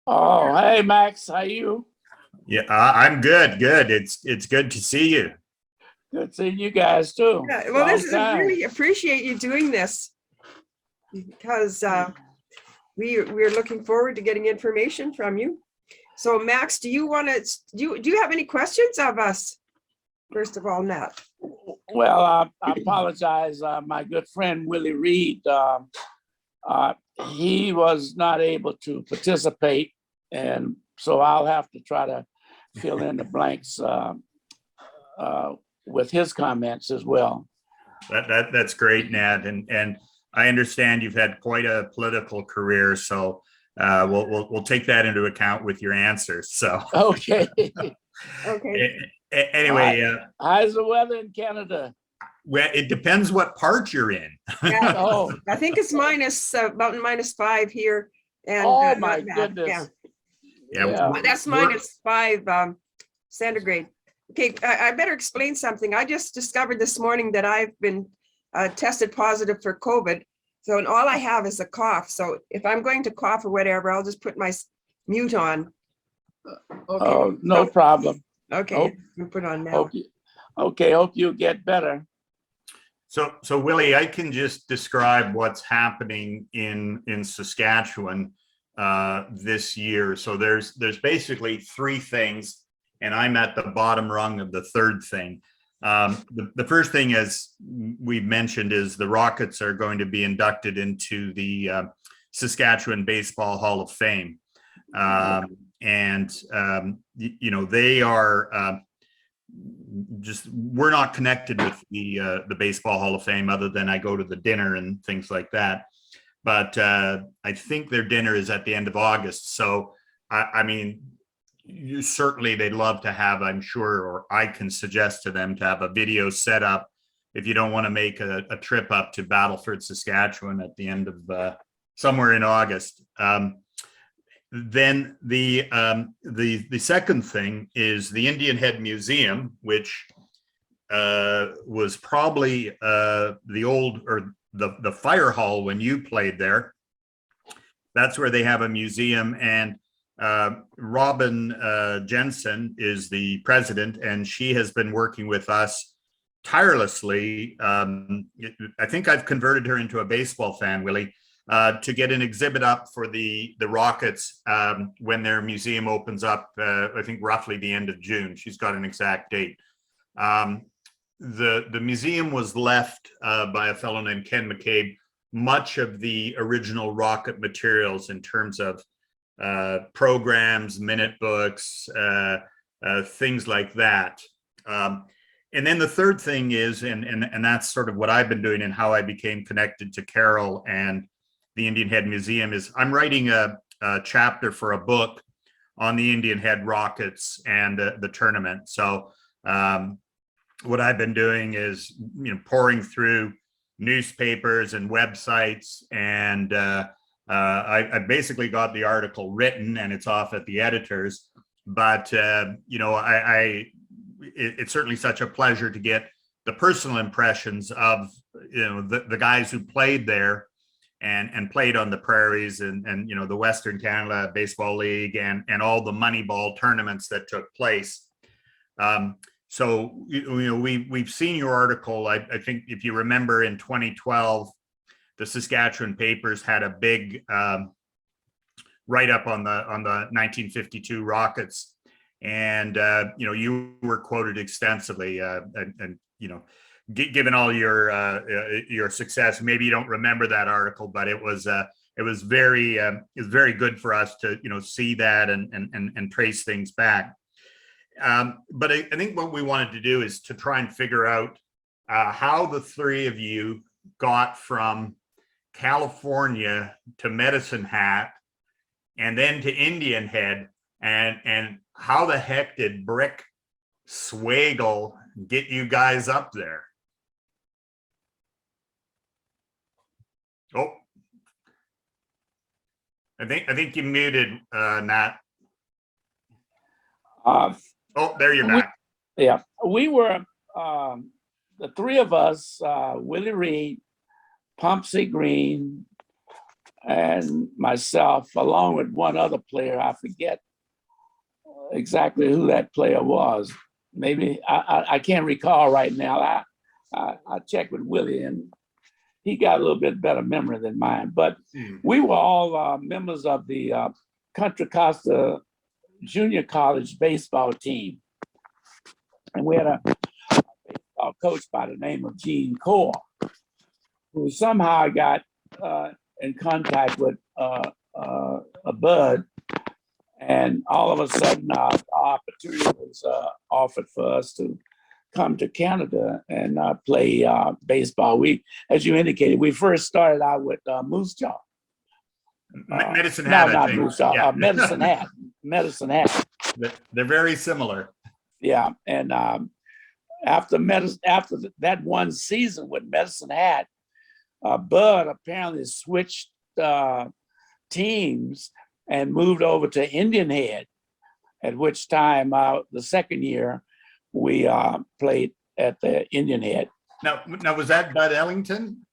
Oh, hey Max, how you? Yeah, I'm good. Good. It's good to see you. Good seeing you guys too. Yeah, well, this Long is I time. really appreciate you doing this because we're looking forward to getting information from you. So, Max, do you want to do you have any questions of us? First of all, Nat. Well, I apologize. My good friend Willie Reed, uh, he was not able to participate, and so I'll have to try to fill in the blanks uh, with his comments as well. That's great, Nat. And I understand you've had quite a political career, so we'll take that into account with your answers. So Okay. Okay. Anyway, How's the weather in Canada? well, it depends what part you're in. Yeah, Oh, I think it's about -5 here, and oh my not bad. goodness. Yeah, Yeah. that's -5 centigrade. Okay, I better explain something. I just discovered this morning that I've been tested positive for COVID. So, and all I have is a cough. So if I'm going to cough or whatever, I'll just put my mute on. Okay. Oh, no problem. Okay, you put on now. Hope you get better. So Willie, I can just describe what's happening in Saskatchewan this year. So there's basically three things, and I'm at the bottom rung of the third thing. The first thing, as we've mentioned, is the Rockets are going to be inducted into the Saskatchewan Baseball Hall of Fame. They are we're not connected with the Baseball Hall of Fame other than I go to the dinner and things like that. But I think their dinner is at the end of August. So, I mean, they'd love to have, I'm sure, or I can suggest to them to have a video set up if you don't want to make a trip up to Battleford, Saskatchewan at the end of somewhere in August. Then the second thing is the Indian Head Museum, which was probably the old or the fire hall when you played there. That's where they have a museum, and Robin Jensen is the president, and she has been working with us tirelessly. I think I've converted her into a baseball fan, Willie. To get an exhibit up for the Rockets when their museum opens up, I think roughly the end of June. She's got an exact date. The museum was left by a fellow named Ken McCabe, much of the original Rocket materials in terms of programs, minute books, things like that. And then the third thing is, and that's sort of what I've been doing and how I became connected to Carol and the Indian Head Museum, is I'm writing a chapter for a book on the Indian Head Rockets and the tournament. So what I've been doing is, pouring through newspapers and websites, and I basically got the article written and it's off at the editors. But it's certainly such a pleasure to get the personal impressions of the guys who played there and played on the prairies and the Western Canada Baseball League and all the Moneyball tournaments that took place. So we've seen your article. I think if you remember in 2012, the Saskatchewan papers had a big write-up on the 1952 Rockets, and you were quoted extensively, and given all your success, maybe you don't remember that article, but it was very good for us to see that and trace things back. But I think what we wanted to do is to try and figure out how the three of you got from California to Medicine Hat and then to Indian Head, and how the heck did Brick Swagel get you guys up there? Oh, I think you muted, Nat. Oh, there you're back. Yeah, we were the three of us: Willie Reed, Pumpsy Green, and myself, along with one other player. I forget exactly who that player was. Maybe I can't recall right now. I checked with Willie, and he got a little bit better memory than mine. But we were all members of the Contra Costa Junior College baseball team, and we had a baseball coach by the name of Gene Core, who somehow got in contact with a Bud, and all of a sudden the opportunity was offered for us to come to Canada and play baseball. We, as you indicated, we first started out with Moose Jaw. Medicine Hat, no, I not think. Moose Jaw, Yeah. Medicine Hat. Medicine Hat. They're very similar. Yeah, and after that one season with Medicine Hat, Bud apparently switched teams and moved over to Indian Head, at which time the second year we played at the Indian Head. Now was that Bud Ellington?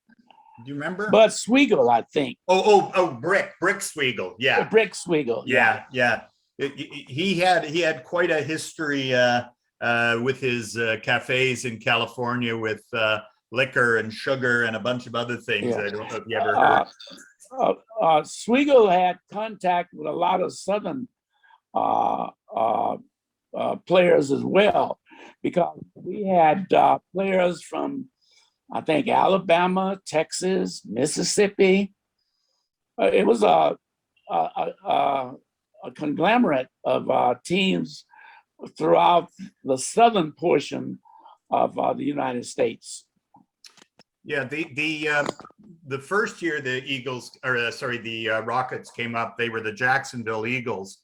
Do you remember? Bud Sweigel, I think. Brick Sweigel. Yeah. Brick Sweigel. Yeah. He had quite a history with his cafes in California with liquor and sugar and a bunch of other things. Yeah. I don't know if you ever heard. Sweigel had contact with a lot of Southern players as well, because we had players from, I think, Alabama, Texas, Mississippi. It was a conglomerate of teams throughout the southern portion of the United States. Yeah, the first year the Eagles, the Rockets came up, they were the Jacksonville Eagles,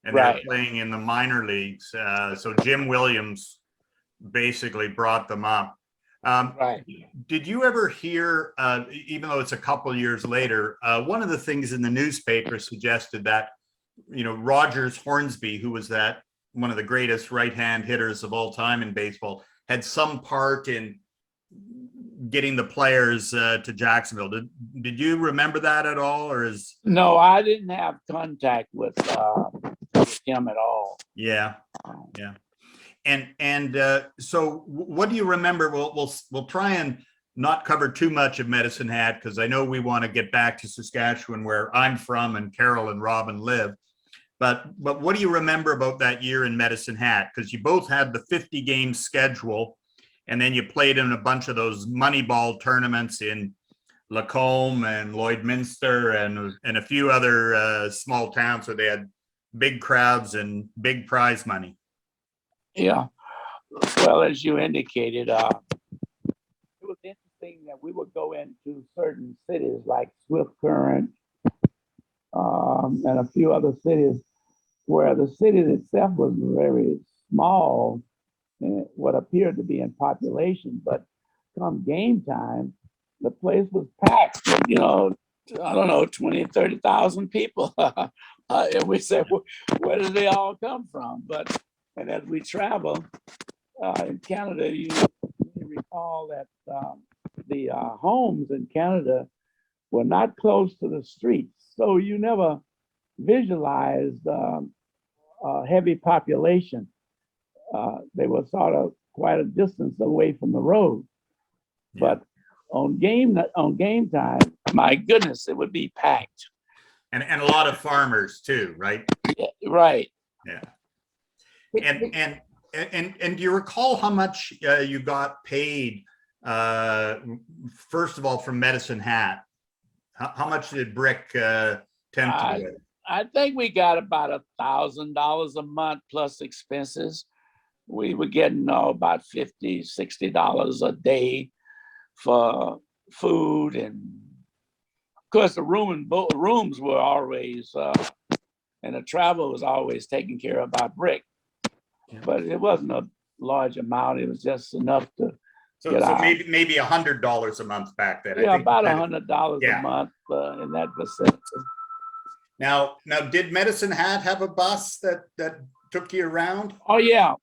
and Right. they were playing in the minor leagues. So Jim Williams basically brought them up. Right. Did you ever hear, even though it's a couple years later, one of the things in the newspaper suggested that, Rogers Hornsby, who was one of the greatest right-hand hitters of all time in baseball, had some part in getting the players to Jacksonville. Did you remember that at all, or is? No, I didn't have contact with him at all. Yeah. And so what do you remember? We'll try and not cover too much of Medicine Hat, because I know we want to get back to Saskatchewan, where I'm from, and Carol and Robin live. But what do you remember about that year in Medicine Hat? Because you both had the 50-game schedule, and then you played in a bunch of those Moneyball tournaments in Lacombe and Lloydminster and a few other small towns where they had big crowds and big prize money. Yeah. Well, as you indicated, it was interesting that we would go into certain cities like Swift Current and a few other cities where the city itself was very small, what appeared to be in population, but come game time, the place was packed, I don't know, 20, 30,000 people. And we said, where did they all come from? And as we travel in Canada, you may recall that the homes in Canada were not close to the streets. So you never visualized heavy population. They were sort of quite a distance away from the road. Yeah. But on game time, my goodness, it would be packed. And a lot of farmers too, right? Yeah, right. Yeah. And do you recall how much you got paid, first of all, from Medicine Hat? How much did Brick tend to do? I think we got about $1,000 a month plus expenses. We were getting about $50, $60 a day for food, and of course the rooms were always and the travel was always taken care of by Brick. Yeah. But it wasn't a large amount. It was just enough to get out. Maybe $100 a month back then. Yeah, about $100 a month in that vicinity. Now, did Medicine Hat have a bus that took you around? Oh yeah,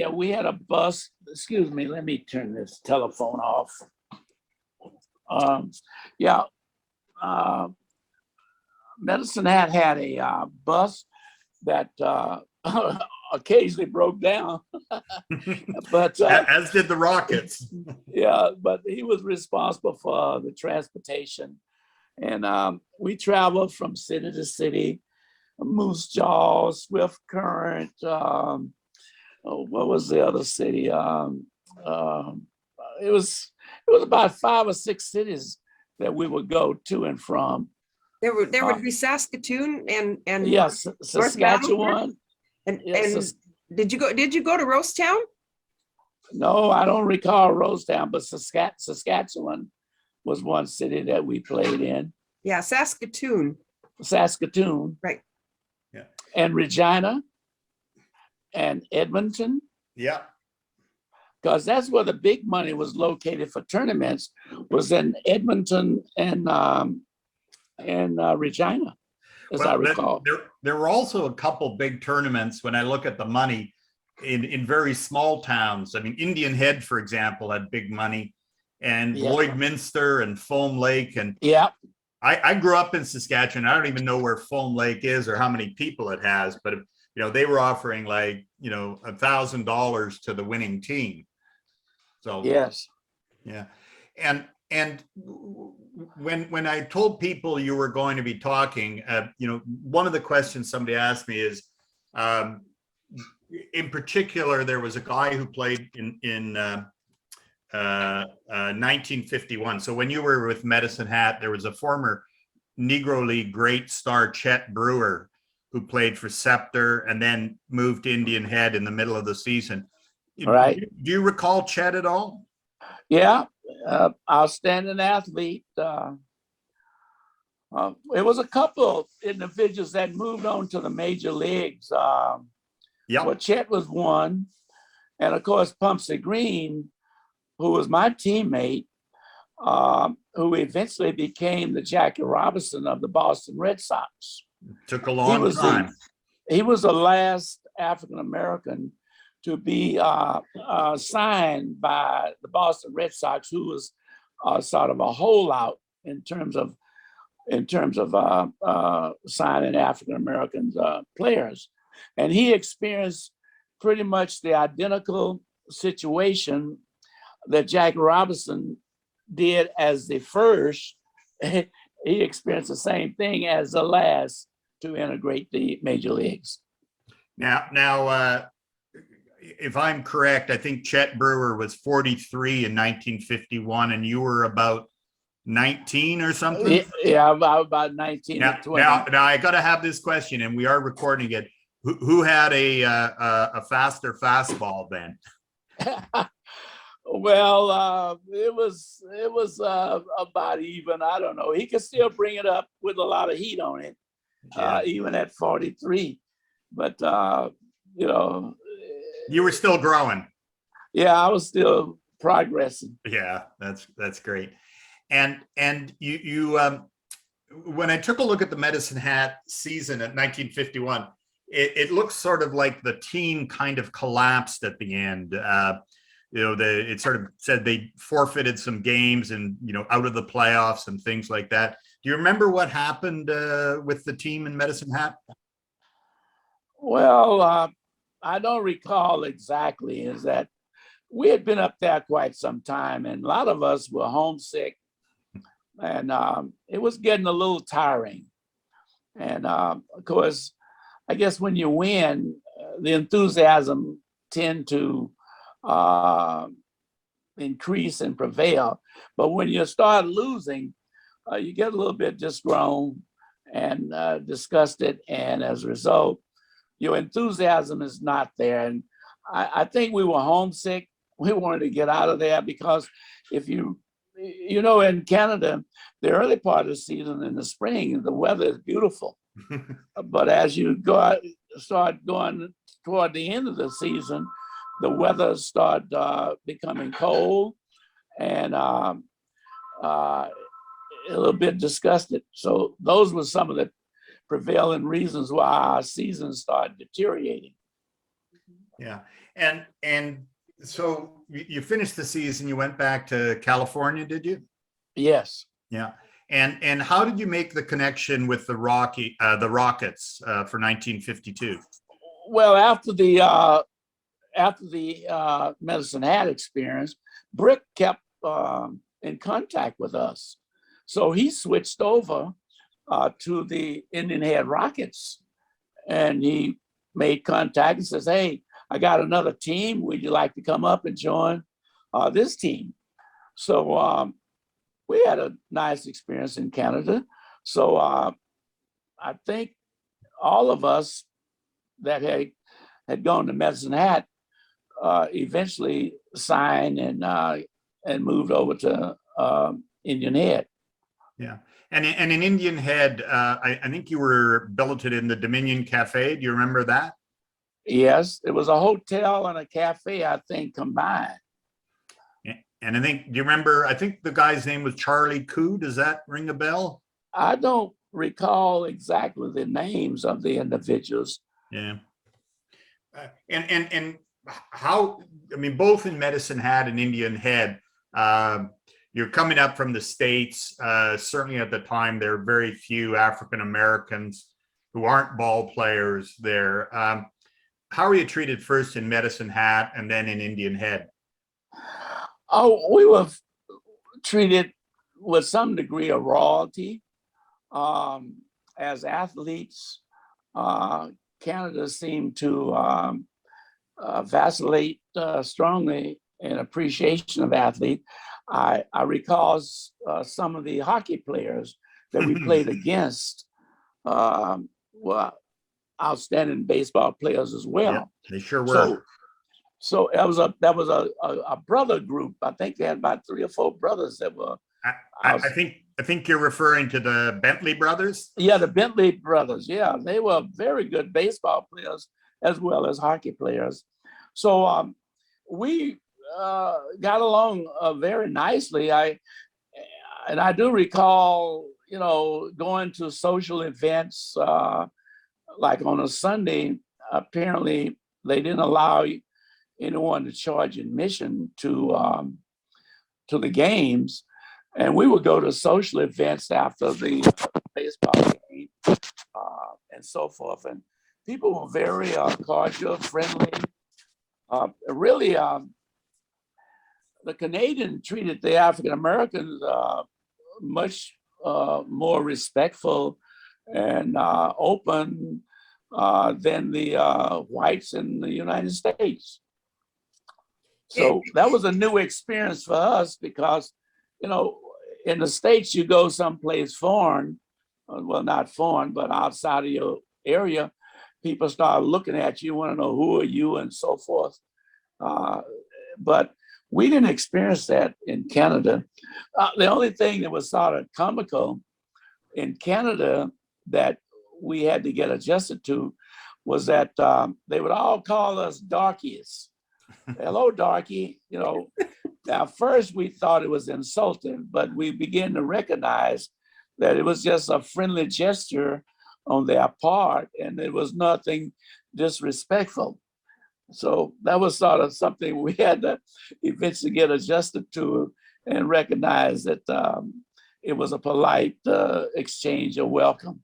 we had a bus. Excuse me, let me turn this telephone off. Medicine Hat had a bus that occasionally broke down, but As did the Rockets. yeah, but he was responsible for the transportation. And we traveled from city to city, Moose Jaw, Swift Current. What was the other city? It was about 5 or 6 cities that we would go to and from. There would be Saskatoon and Yes, North Battleford? Saskatchewan. And Yes, did you go to Rosetown? no, I don't recall Rosetown, but Saskatchewan was one city that we played in. Yeah, Saskatoon. Saskatoon. Right. Yeah. And Regina and Edmonton, Yeah. because that's where the big money was located for tournaments, was in Edmonton and Regina, as I recall. There were also a couple big tournaments when I look at the money in very small towns. I mean, Indian Head, for example, had big money, and Yeah. Lloydminster and Foam Lake. And Yeah, I grew up in Saskatchewan. I don't even know where Foam Lake is or how many people it has, but they were offering like, $1,000 to the winning team. So yes. yeah. And when I told people you were going to be talking, one of the questions somebody asked me is, in particular, there was a guy who played in 1951. So when you were with Medicine Hat, there was a former Negro League great star, Chet Brewer, who played for Scepter and then moved to Indian Head in the middle of the season. Right. Do you recall Chet at all? Yeah, outstanding athlete. It was a couple of individuals that moved on to the major leagues. Yeah. Well, Chet was one. And of course, Pumpsy Green, who was my teammate, who eventually became the Jackie Robinson of the Boston Red Sox. Took a long time. He was the last African-American to be signed by the Boston Red Sox, who was sort of a holdout in terms of signing African-American players. And he experienced pretty much the identical situation that Jackie Robinson did as the first. He experienced the same thing as the last to integrate the major leagues. Now, if I'm correct, I think Chet Brewer was 43 in 1951, and you were about 19 or something. Yeah, about 19 now, or 20. Now I got to have this question, and we are recording it. Who had a faster fastball then? Well, it was about even. I don't know. He could still bring it up with a lot of heat on it, even at 43. But you were still growing. Yeah, I was still progressing. Yeah, that's great. And you when I took a look at the Medicine Hat season at 1951, it looks sort of like the team kind of collapsed at the end. It sort of said they forfeited some games and, out of the playoffs and things like that. Do you remember what happened with the team in Medicine Hat? Well, I don't recall exactly. Is that we had been up there quite some time, and a lot of us were homesick, and it was getting a little tiring. And of course, I guess when you win, the enthusiasm tend to increase and prevail. But when you start losing, you get a little bit disgruntled and disgusted, and as a result, your enthusiasm is not there. And I think we were homesick. We wanted to get out of there because if in Canada, the early part of the season in the spring, the weather is beautiful. But as you start going toward the end of the season, the weather start becoming cold and a little bit disgusted. So those were some of the prevailing reasons why our season started deteriorating. Yeah, and so you finished the season. You went back to California, did you? Yes. Yeah, And how did you make the connection with the Rockets for 1952? Well, after the Medicine Hat experience, Brick kept in contact with us. So he switched over to the Indian Head Rockets, and he made contact and says, "Hey, I got another team. Would you like to come up and join this team?" So we had a nice experience in Canada. So I think all of us that had gone to Medicine Hat eventually signed and moved over to Indian Head. Yeah. And in Indian Head, I think you were billeted in the Dominion Cafe. Do you remember that? Yes, it was a hotel and a cafe, I think, combined. And I think, do you remember, I think the guy's name was Charlie Koo. Does that ring a bell? I don't recall exactly the names of the individuals. Yeah. And how, I mean, both in Medicine Hat and Indian Head, you're coming up from the States. Certainly at the time, there are very few African Americans who aren't ball players there. How are you treated first in Medicine Hat and then in Indian Head? Oh, we were treated with some degree of royalty. As athletes, Canada seemed to vacillate strongly in appreciation of athletes. I recall some of the hockey players that we played against were outstanding baseball players as well. Yeah, they sure were. So that was a brother group. I think they had about 3 or 4 brothers that were. I think you're referring to the Bentley brothers. Yeah, the Bentley brothers. Yeah, they were very good baseball players as well as hockey players. So we got along very nicely. I do recall, going to social events like on a Sunday. Apparently, they didn't allow anyone to charge admission to the games, and we would go to social events after the baseball game and so forth. And people were very cordial, friendly. Really, the Canadian treated the African Americans much more respectful and open than the whites in the United States. So that was a new experience for us because, in the States, you go someplace foreign, well, not foreign, but outside of your area, people start looking at you, want to know who are you and so forth. But we didn't experience that in Canada. The only thing that was sort of comical in Canada that we had to get adjusted to was that they would all call us darkies. Hello, darky. Now first we thought it was insulting, but we began to recognize that it was just a friendly gesture on their part, and it was nothing disrespectful. So that was sort of something we had to eventually get adjusted to and recognize that it was a polite exchange of welcome.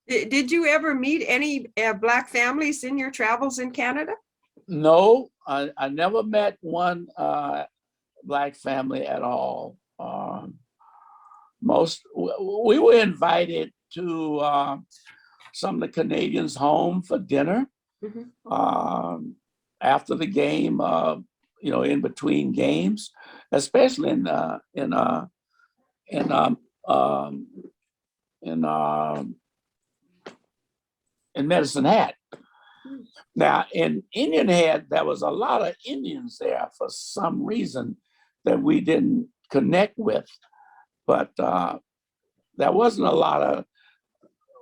Did you ever meet any Black families in your travels in Canada? No, I never met one Black family at all. We were invited to some of the Canadians' home for dinner after the game, in between games, especially in Medicine Hat. Now, in Indian Head, there was a lot of Indians there for some reason that we didn't connect with, but there wasn't a lot of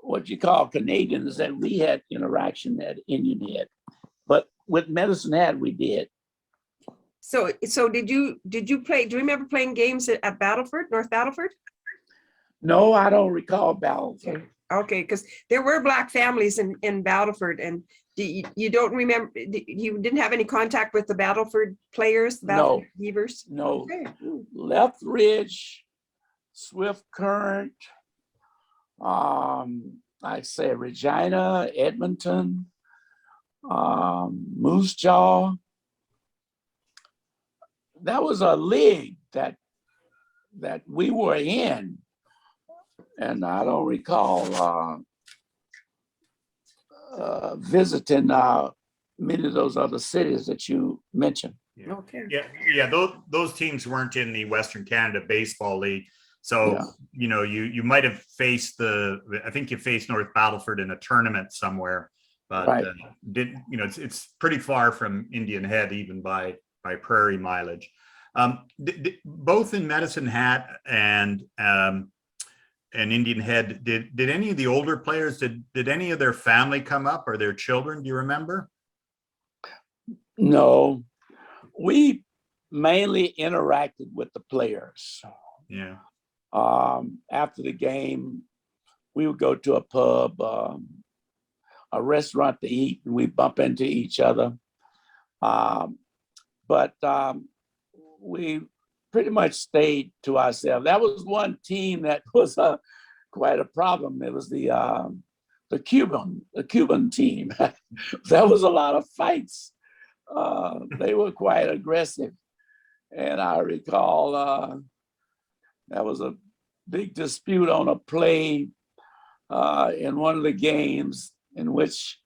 what you call Canadians that we had interaction at Indian Head, but with Medicine Hat, we did. So did you play? Do you remember playing games at Battleford, North Battleford? No, I don't recall Battleford. Okay, because there were Black families in Battleford, and you don't remember? You didn't have any contact with the Battleford players, the Battleford Beavers? No. Okay. Lethbridge, Swift Current, like say Regina, Edmonton, Moose Jaw. That was a league that we were in, and I don't recall visiting many of those other cities that you mentioned. Yeah. Okay. Yeah. Those teams weren't in the Western Canada Baseball League. So, Yeah. you might have faced I think you faced North Battleford in a tournament somewhere, but Right. it's pretty far from Indian Head, even by prairie mileage. Both in Medicine Hat and Indian Head, did any of the older players, did any of their family come up, or their children? Do you remember? No, we mainly interacted with the players. Yeah. After the game, we would go to a pub, a restaurant to eat, and we bump into each other. But we pretty much stayed to ourselves. That was one team that was quite a problem. It was the Cuban team. That was a lot of fights. They were quite aggressive, and I recall that was a big dispute on a play in one of the games in which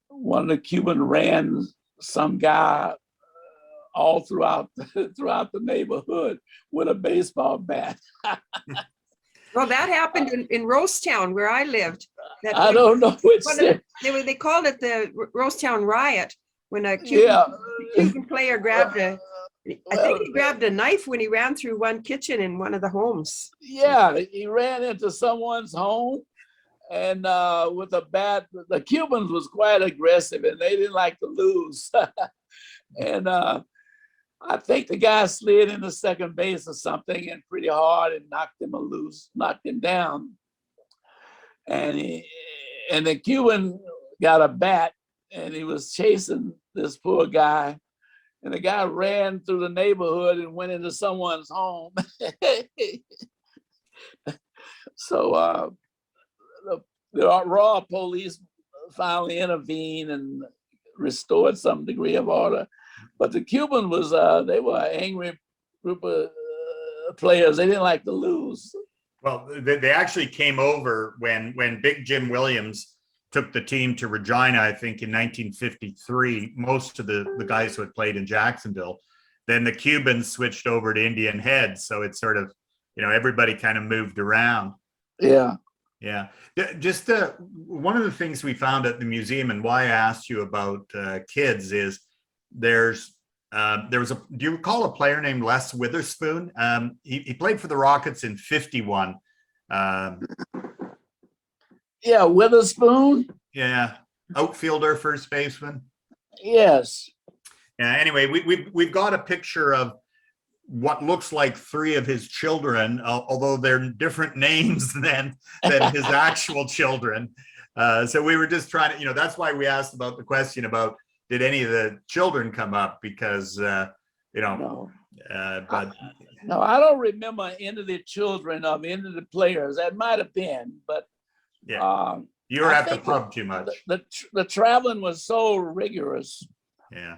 one of the Cuban ran some guy all throughout the neighborhood with a baseball bat. Well, that happened in Rosetown where I lived. I don't know which. They called it the Rosetown riot when a Cuban player grabbed I think he grabbed a knife when he ran through one kitchen in one of the homes. Yeah, he ran into someone's home and with a bat. The Cubans was quite aggressive and they didn't like to lose. And I think the guy slid into second base or something and pretty hard and knocked him down. And the Cuban got a bat and he was chasing this poor guy. And the guy ran through the neighborhood and went into someone's home. So the raw police finally intervened and restored some degree of order. But the Cuban was, they were an angry group of players. They didn't like to lose. Well, they actually came over when Big Jim Williams took the team to Regina, I think in 1953, most of the guys who had played in Jacksonville. Then the Cubans switched over to Indian Head. So it's sort of, everybody kind of moved around. Yeah. Yeah. Just one of the things we found at the museum, and why I asked you about kids, is there was do you recall a player named Les Witherspoon? He played for the Rockets in 51. Yeah, Witherspoon. Yeah, outfielder, first baseman. Yes. Yeah. Anyway, we've got a picture of what looks like three of his children, although they're different names than his actual children. So we were just trying to, that's why we asked about the question about did any of the children come up, because No. but No, I don't remember any of the children of any of the players. That might have been, but yeah, you were I at the think pub too much. The traveling was so rigorous. Yeah.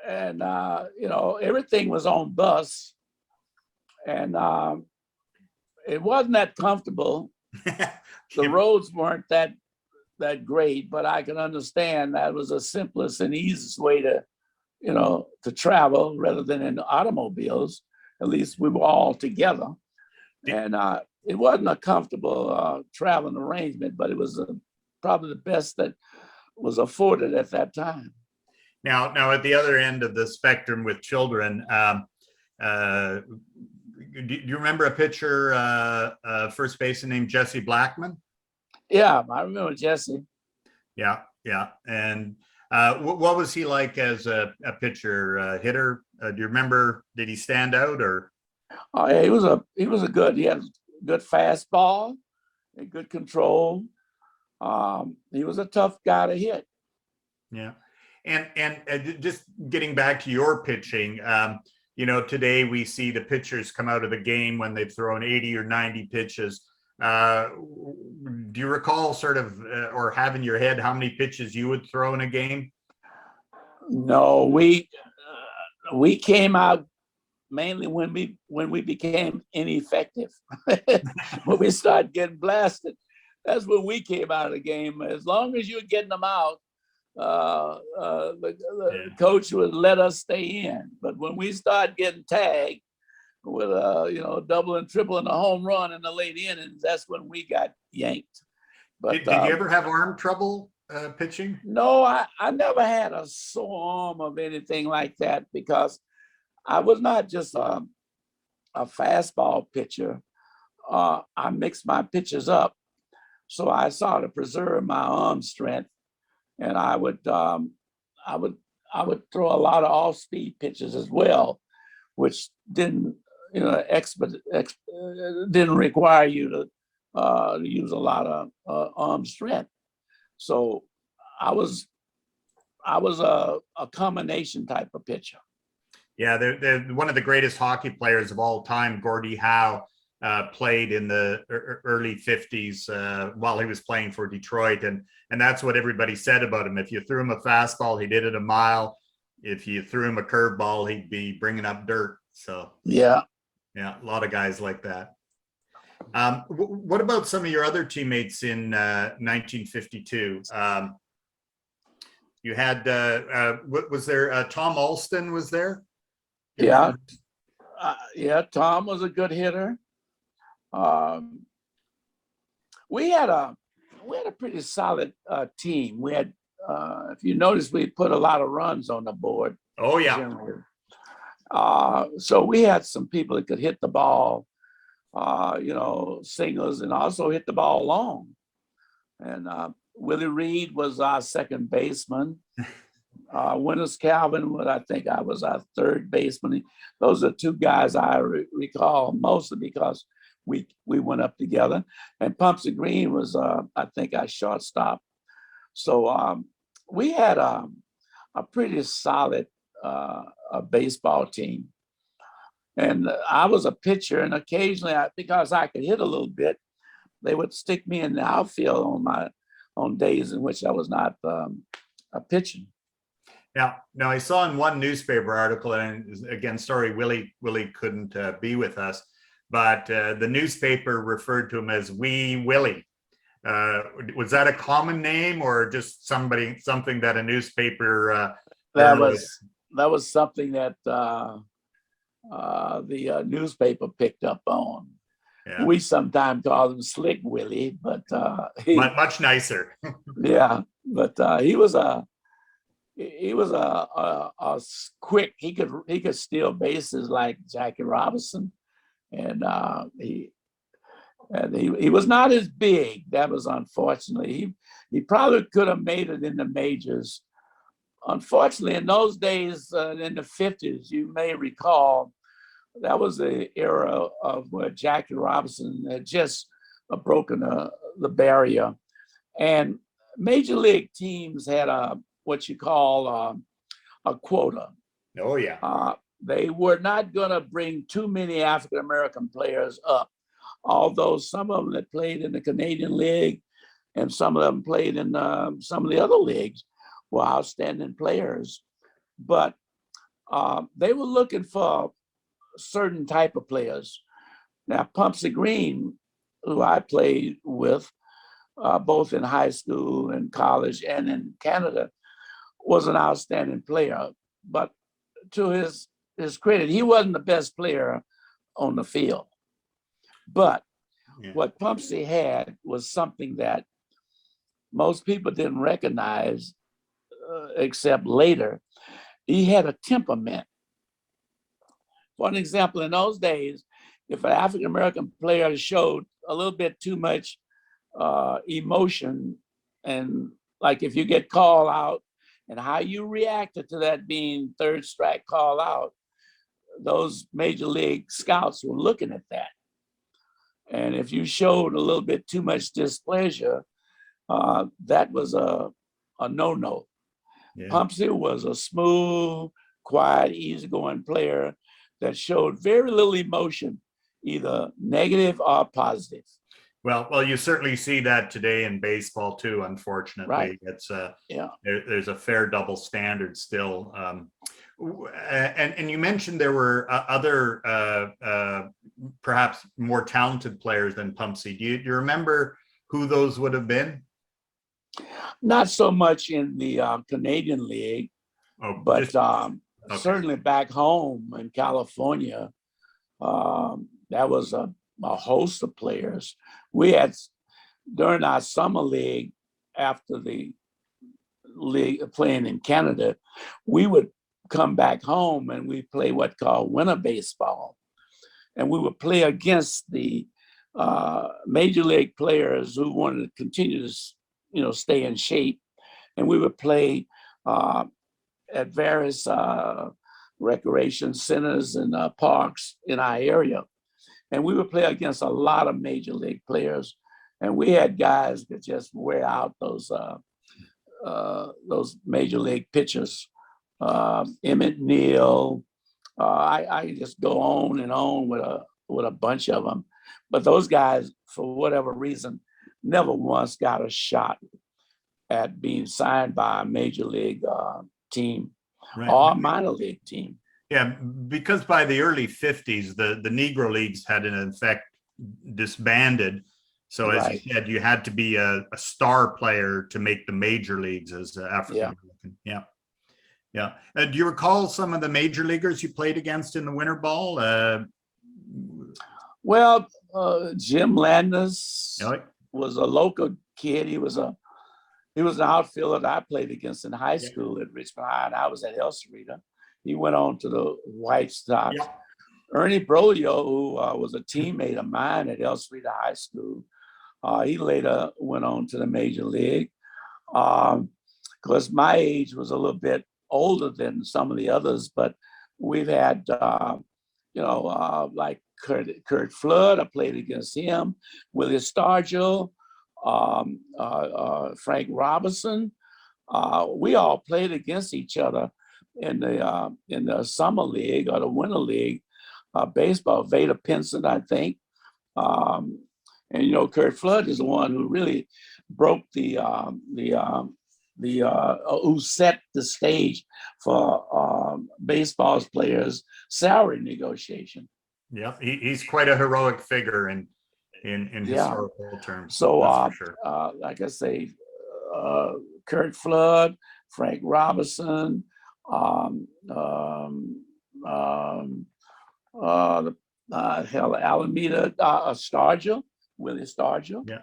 And everything was on bus, and it wasn't that comfortable. The roads weren't that great, but I can understand that was the simplest and easiest way to travel rather than in automobiles. At least we were all together, and it wasn't a comfortable traveling arrangement, but it was probably the best that was afforded at that time. Now at the other end of the spectrum with children, do you remember a pitcher, first baseman named Jesse Blackman? Yeah, I remember Jesse. Yeah. And what was he like as a pitcher, hitter? Do you remember? Did he stand out or? Oh, yeah, he was a good. He had good fastball and good control. He was a tough guy to hit. Yeah. And just getting back to your pitching, today we see the pitchers come out of the game when they've thrown 80 or 90 pitches. Do you recall sort of, or have in your head how many pitches you would throw in a game? No, we came out mainly when we became ineffective. When we started getting blasted, that's when we came out of the game. As long as you're getting them out, the coach would let us stay in. But when we start getting tagged with double and triple and a home run in the late innings, that's when we got yanked. But did you ever have arm trouble pitching? No, I never had a sore arm of anything like that, because I was not just a fastball pitcher. I mixed my pitches up, so I sought to preserve my arm strength, and I would throw a lot of off-speed pitches as well, which didn't didn't require you to use a lot of arm strength. So I was a combination type of pitcher. Yeah, they're one of the greatest hockey players of all time, Gordy Howe, played in the early 50s while he was playing for Detroit. And that's what everybody said about him. If you threw him a fastball, he did it a mile. If you threw him a curveball, he'd be bringing up dirt. So yeah, a lot of guys like that. What about some of your other teammates in 1952? You had, was there, Tom Alston was there? Yeah. Tom was a good hitter. We had a pretty solid team. We had, if you notice, we put a lot of runs on the board. Oh yeah. Generally. So we had some people that could hit the ball, singles, and also hit the ball long. And Willie Reed was our second baseman. Winters Calvin, I think I was our third baseman. Those are two guys I recall mostly because we went up together. And Pumpsy Green was, I think, our shortstop. So we had a pretty solid baseball team. And I was a pitcher, and occasionally, because I could hit a little bit, they would stick me in the outfield on days in which I was not pitching. Now I saw in one newspaper article, and again, sorry, Willie couldn't be with us, but the newspaper referred to him as Wee Willie. Was that a common name, or just something that a newspaper? That was something that the newspaper picked up on. Yeah. We sometimes call him Slick Willie, but much nicer. Yeah, but he was a quick. He could steal bases like Jackie Robinson, and he was not as big. That was unfortunately. He probably could have made it in the majors. Unfortunately, in those days, in the 50s, you may recall, that was the era of where Jackie Robinson had just broken the barrier. And major league teams had what you call a quota. Oh, yeah. They were not going to bring too many African-American players up, although some of them that played in the Canadian League and some of them played in some of the other leagues were outstanding players. But they were looking for certain type of players. Now, Pumpsy Green, who I played with both in high school and college and in Canada, was an outstanding player. But to his credit, he wasn't the best player on the field. But what Pumpsy had was something that most people didn't recognize except later. He had a temperament. For an example, in those days, if an African-American player showed a little bit too much emotion, and like if you get called out and how you reacted to that being third strike call out, those major league scouts were looking at that. And if you showed a little bit too much displeasure, that was a no-no. Yeah. Pumpsy was a smooth, quiet, easygoing player that showed very little emotion, either negative or positive. Well, you certainly see that today in baseball too. Unfortunately, Right. it's Yeah. there's a fair double standard still. And you mentioned there were other perhaps more talented players than Pumpsy. Do you remember who those would have been? Not so much in the Canadian League, but certainly back home in California, that was a host of players. We had, during our summer league, after the league playing in Canada, we would come back home and we play what called winter baseball. And we would play against the major league players who wanted to continue to, stay in shape. And we would play at various recreation centers and parks in our area. And we would play against a lot of major league players. And we had guys that just wear out those major league pitchers. Emmett Neal. I just go on and on with a bunch of them. But those guys, for whatever reason, never once got a shot at being signed by a major league team or a minor league team. Yeah, because by the early 50s, the Negro leagues had in effect disbanded. So as you said, you had to be a star player to make the major leagues as African American. Yeah. Do you recall some of the major leaguers you played against in the winter ball? Well, Jim Landis was a local kid. He was an outfielder that I played against in high school at Richmond High, and I was at El Cerrito. He went on to the White Sox. Yeah. Ernie Broglio, who was a teammate of mine at El Cerrito High School, he later went on to the major league. Because my age was a little bit older than some of the others, but we've had, like Kurt Flood. I played against him. Willie Stargell, Frank Robinson. We all played against each other in the summer league or the winter league baseball. Vada Pinson, I think, and Kurt Flood is the one who really broke who set the stage for baseball players' salary negotiation. Yeah, he's quite a heroic figure in historical terms. So, like I say, Kurt Flood, Frank Robinson, Alameda Stargell, Willie Stargell. Yeah.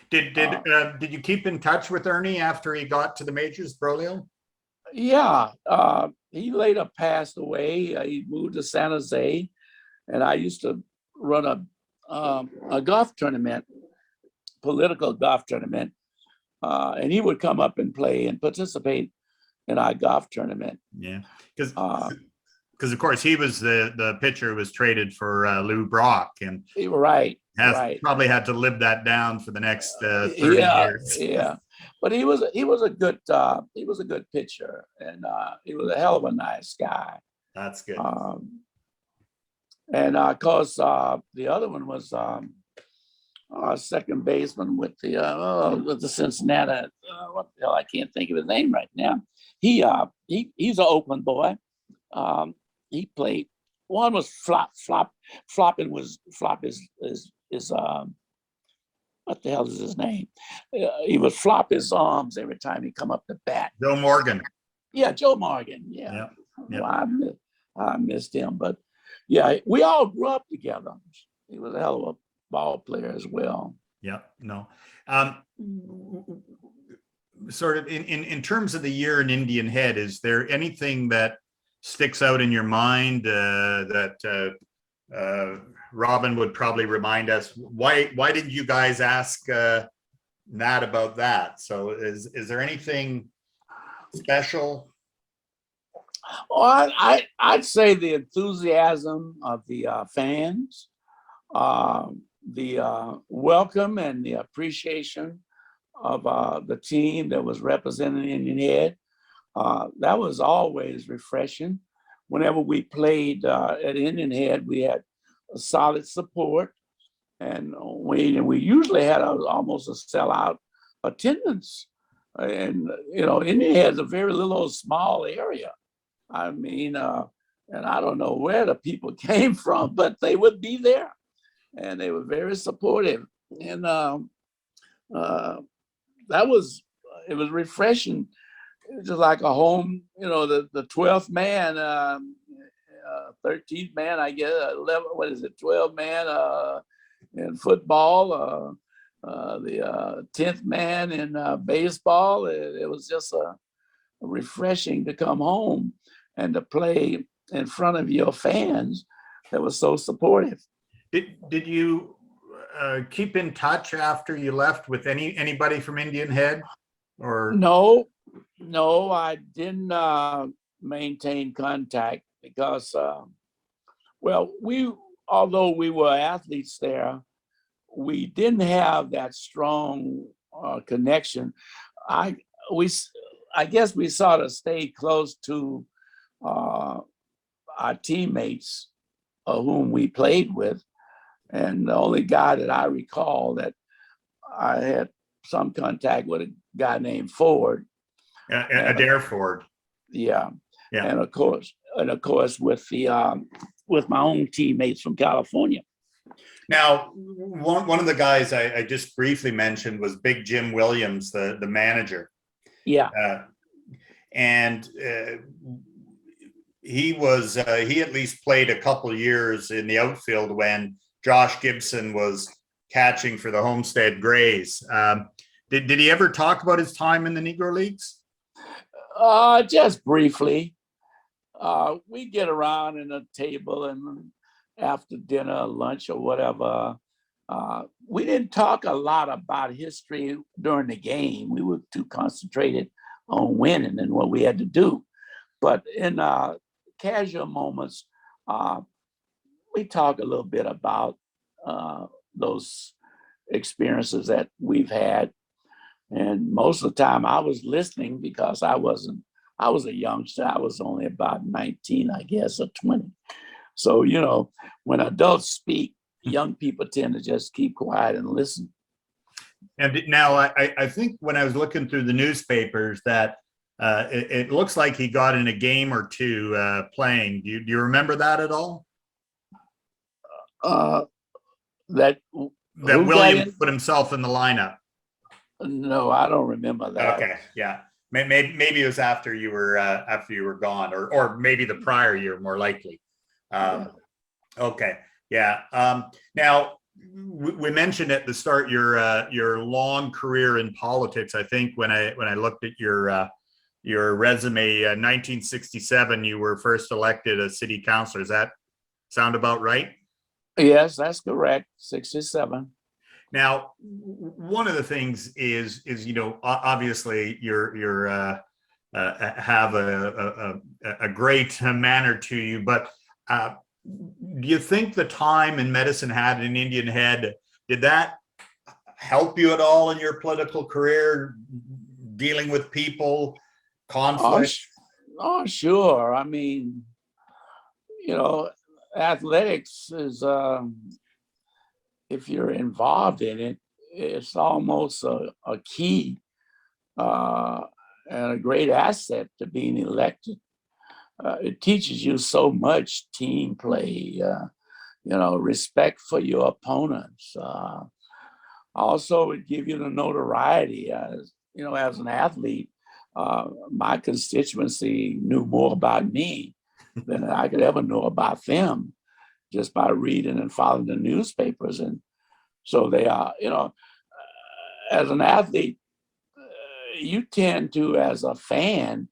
Did you keep in touch with Ernie after he got to the majors, Broglio? Yeah, he later passed away. He moved to San Jose, and I used to run a golf tournament, political golf tournament, and he would come up and play and participate in our golf tournament. Yeah, because of course he was the pitcher who was traded for Lou Brock, and probably had to live that down for the next 30 years. Yeah, but he was a good pitcher, and he was a hell of a nice guy. That's good. And of course, the other one was second baseman with the Cincinnati. What the hell? I can't think of his name right now. He's an Oakland boy. He played. One was Flop. Flopping is what the hell is his name? He would flop his arms every time he come up to bat. Joe Morgan. Yeah, Joe Morgan. Yeah. Yep. Well, I missed him, but yeah, we all grew up together. He was a hell of a ball player as well. Yeah. No. Sort of in terms of the year in Indian Head, is there anything that sticks out in your mind that Robin would probably remind us? Why didn't you guys ask Nat about that? So is there anything special? Well, I'd say the enthusiasm of the fans, the welcome and the appreciation of the team that was representing Indian Head. That was always refreshing. whenever we played at Indian Head, we had a solid support, and we usually had almost a sellout attendance. And Indian Head's a very little old small area. I mean, and I don't know where the people came from, but they would be there, and they were very supportive. And it was refreshing. It was just like a home, the 12th man, 13th man, I guess, 11, 12 man in football, the 10th man in baseball. It was just refreshing to come home and to play in front of your fans that was so supportive. Did you keep in touch after you left with anybody from Indian Head? Or no, I didn't maintain contact because, although we were athletes there, we didn't have that strong connection. I guess we sort of stayed close to our teammates whom we played with. And the only guy that I recall that I had some contact with, a guy named Ford. Adair Ford. Yeah. And of course with with my own teammates from California. Now, one of the guys I just briefly mentioned was Big Jim Williams, the manager. Yeah. And he at least played a couple years in the outfield when Josh Gibson was catching for the Homestead Grays. Did he ever talk about his time in the Negro Leagues? Just briefly. We get around in a table and after dinner, lunch or whatever. We didn't talk a lot about history during the game. We were too concentrated on winning and what we had to do. But in casual moments, we talk a little bit about those experiences that we've had. And most of the time I was listening because I was a youngster. I was only about 19, I guess, or 20. So, when adults speak, young people tend to just keep quiet and listen. And now I think when I was looking through the newspapers that it looks like he got in a game or two playing. Do you remember that at all? That William put himself in the lineup. No, I don't remember that. Okay, yeah, maybe it was after you were gone, or maybe the prior year, more likely. Okay, yeah. Now we mentioned at the start your long career in politics. I think when I looked at your resume, 1967, you were first elected as city councilor. Does that sound about right? Yes, that's correct. 67. Now, one of the things is obviously you're have a great manner to you, but do you think the time in Medicine Hat in Indian Head, did that help you at all in your political career, dealing with people, conflict? Oh, sure. I mean, athletics is, if you're involved in it, it's almost a key and a great asset to being elected. It teaches you so much: team play, respect for your opponents. Also, it gives you the notoriety. As an athlete, my constituency knew more about me than I could ever know about them, just by reading and following the newspapers. And so they are, as an athlete, you tend to, as a fan,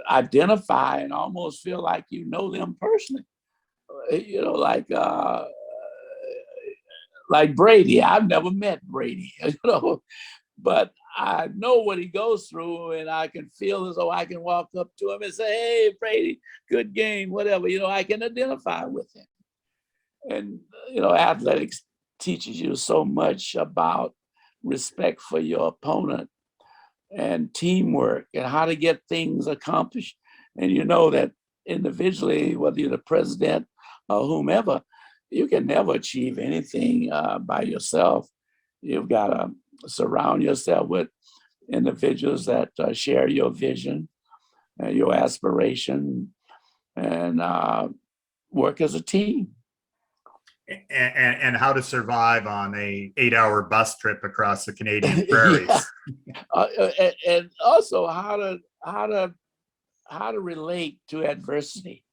identify and almost feel like you know them personally. Like Brady. I've never met Brady, but I know what he goes through, and I can feel as though I can walk up to him and say, "Hey, Brady, good game," whatever. I can identify with him. And athletics teaches you so much about respect for your opponent and teamwork and how to get things accomplished. And you know that individually, whether you're the president or whomever, you can never achieve anything by yourself. You've got to surround yourself with individuals that share your vision, your aspiration, and work as a team. And how to survive on a 8-hour bus trip across the Canadian prairies. And also how to relate to adversity.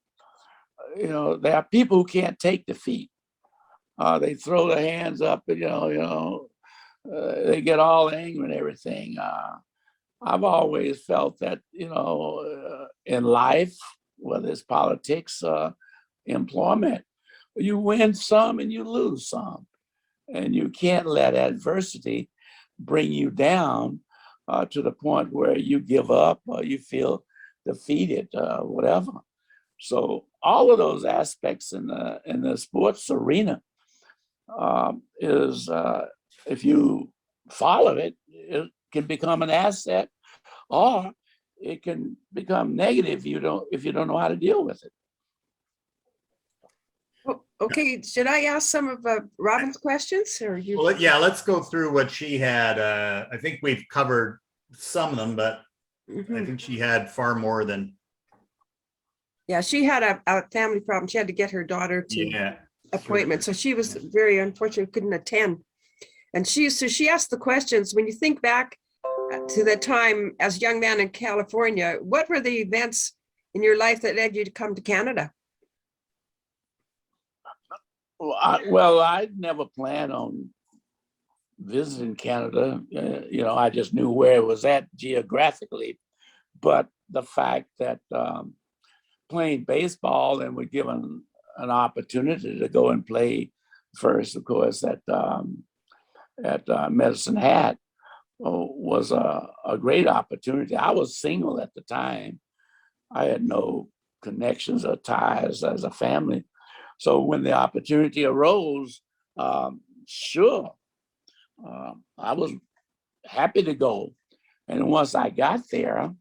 You know, there are people who can't take defeat. They throw their hands up, and they get all angry and everything. I've always felt that, in life, whether it's politics, employment, you win some and you lose some. And you can't let adversity bring you down to the point where you give up or you feel defeated, whatever. So all of those aspects in the sports arena is, if you follow it, it can become an asset, or it can become negative if you don't know how to deal with it. Okay, should I ask some of Robin's questions, or you? Well, yeah, let's go through what she had. I think we've covered some of them, but I think she had far more than. Yeah, she had a family problem. She had to get her daughter to appointment, so she was very unfortunate, couldn't attend. And she asked the questions. When you think back to the time as a young man in California, what were the events in your life that led you to come to Canada? Well, I never planned on visiting Canada. I just knew where it was at geographically. But the fact that playing baseball and we're given an opportunity to go and play first, of course, at Medicine Hat was a great opportunity. I was single at the time. I had no connections or ties as a family. So when the opportunity arose, sure, I was happy to go. And once I got there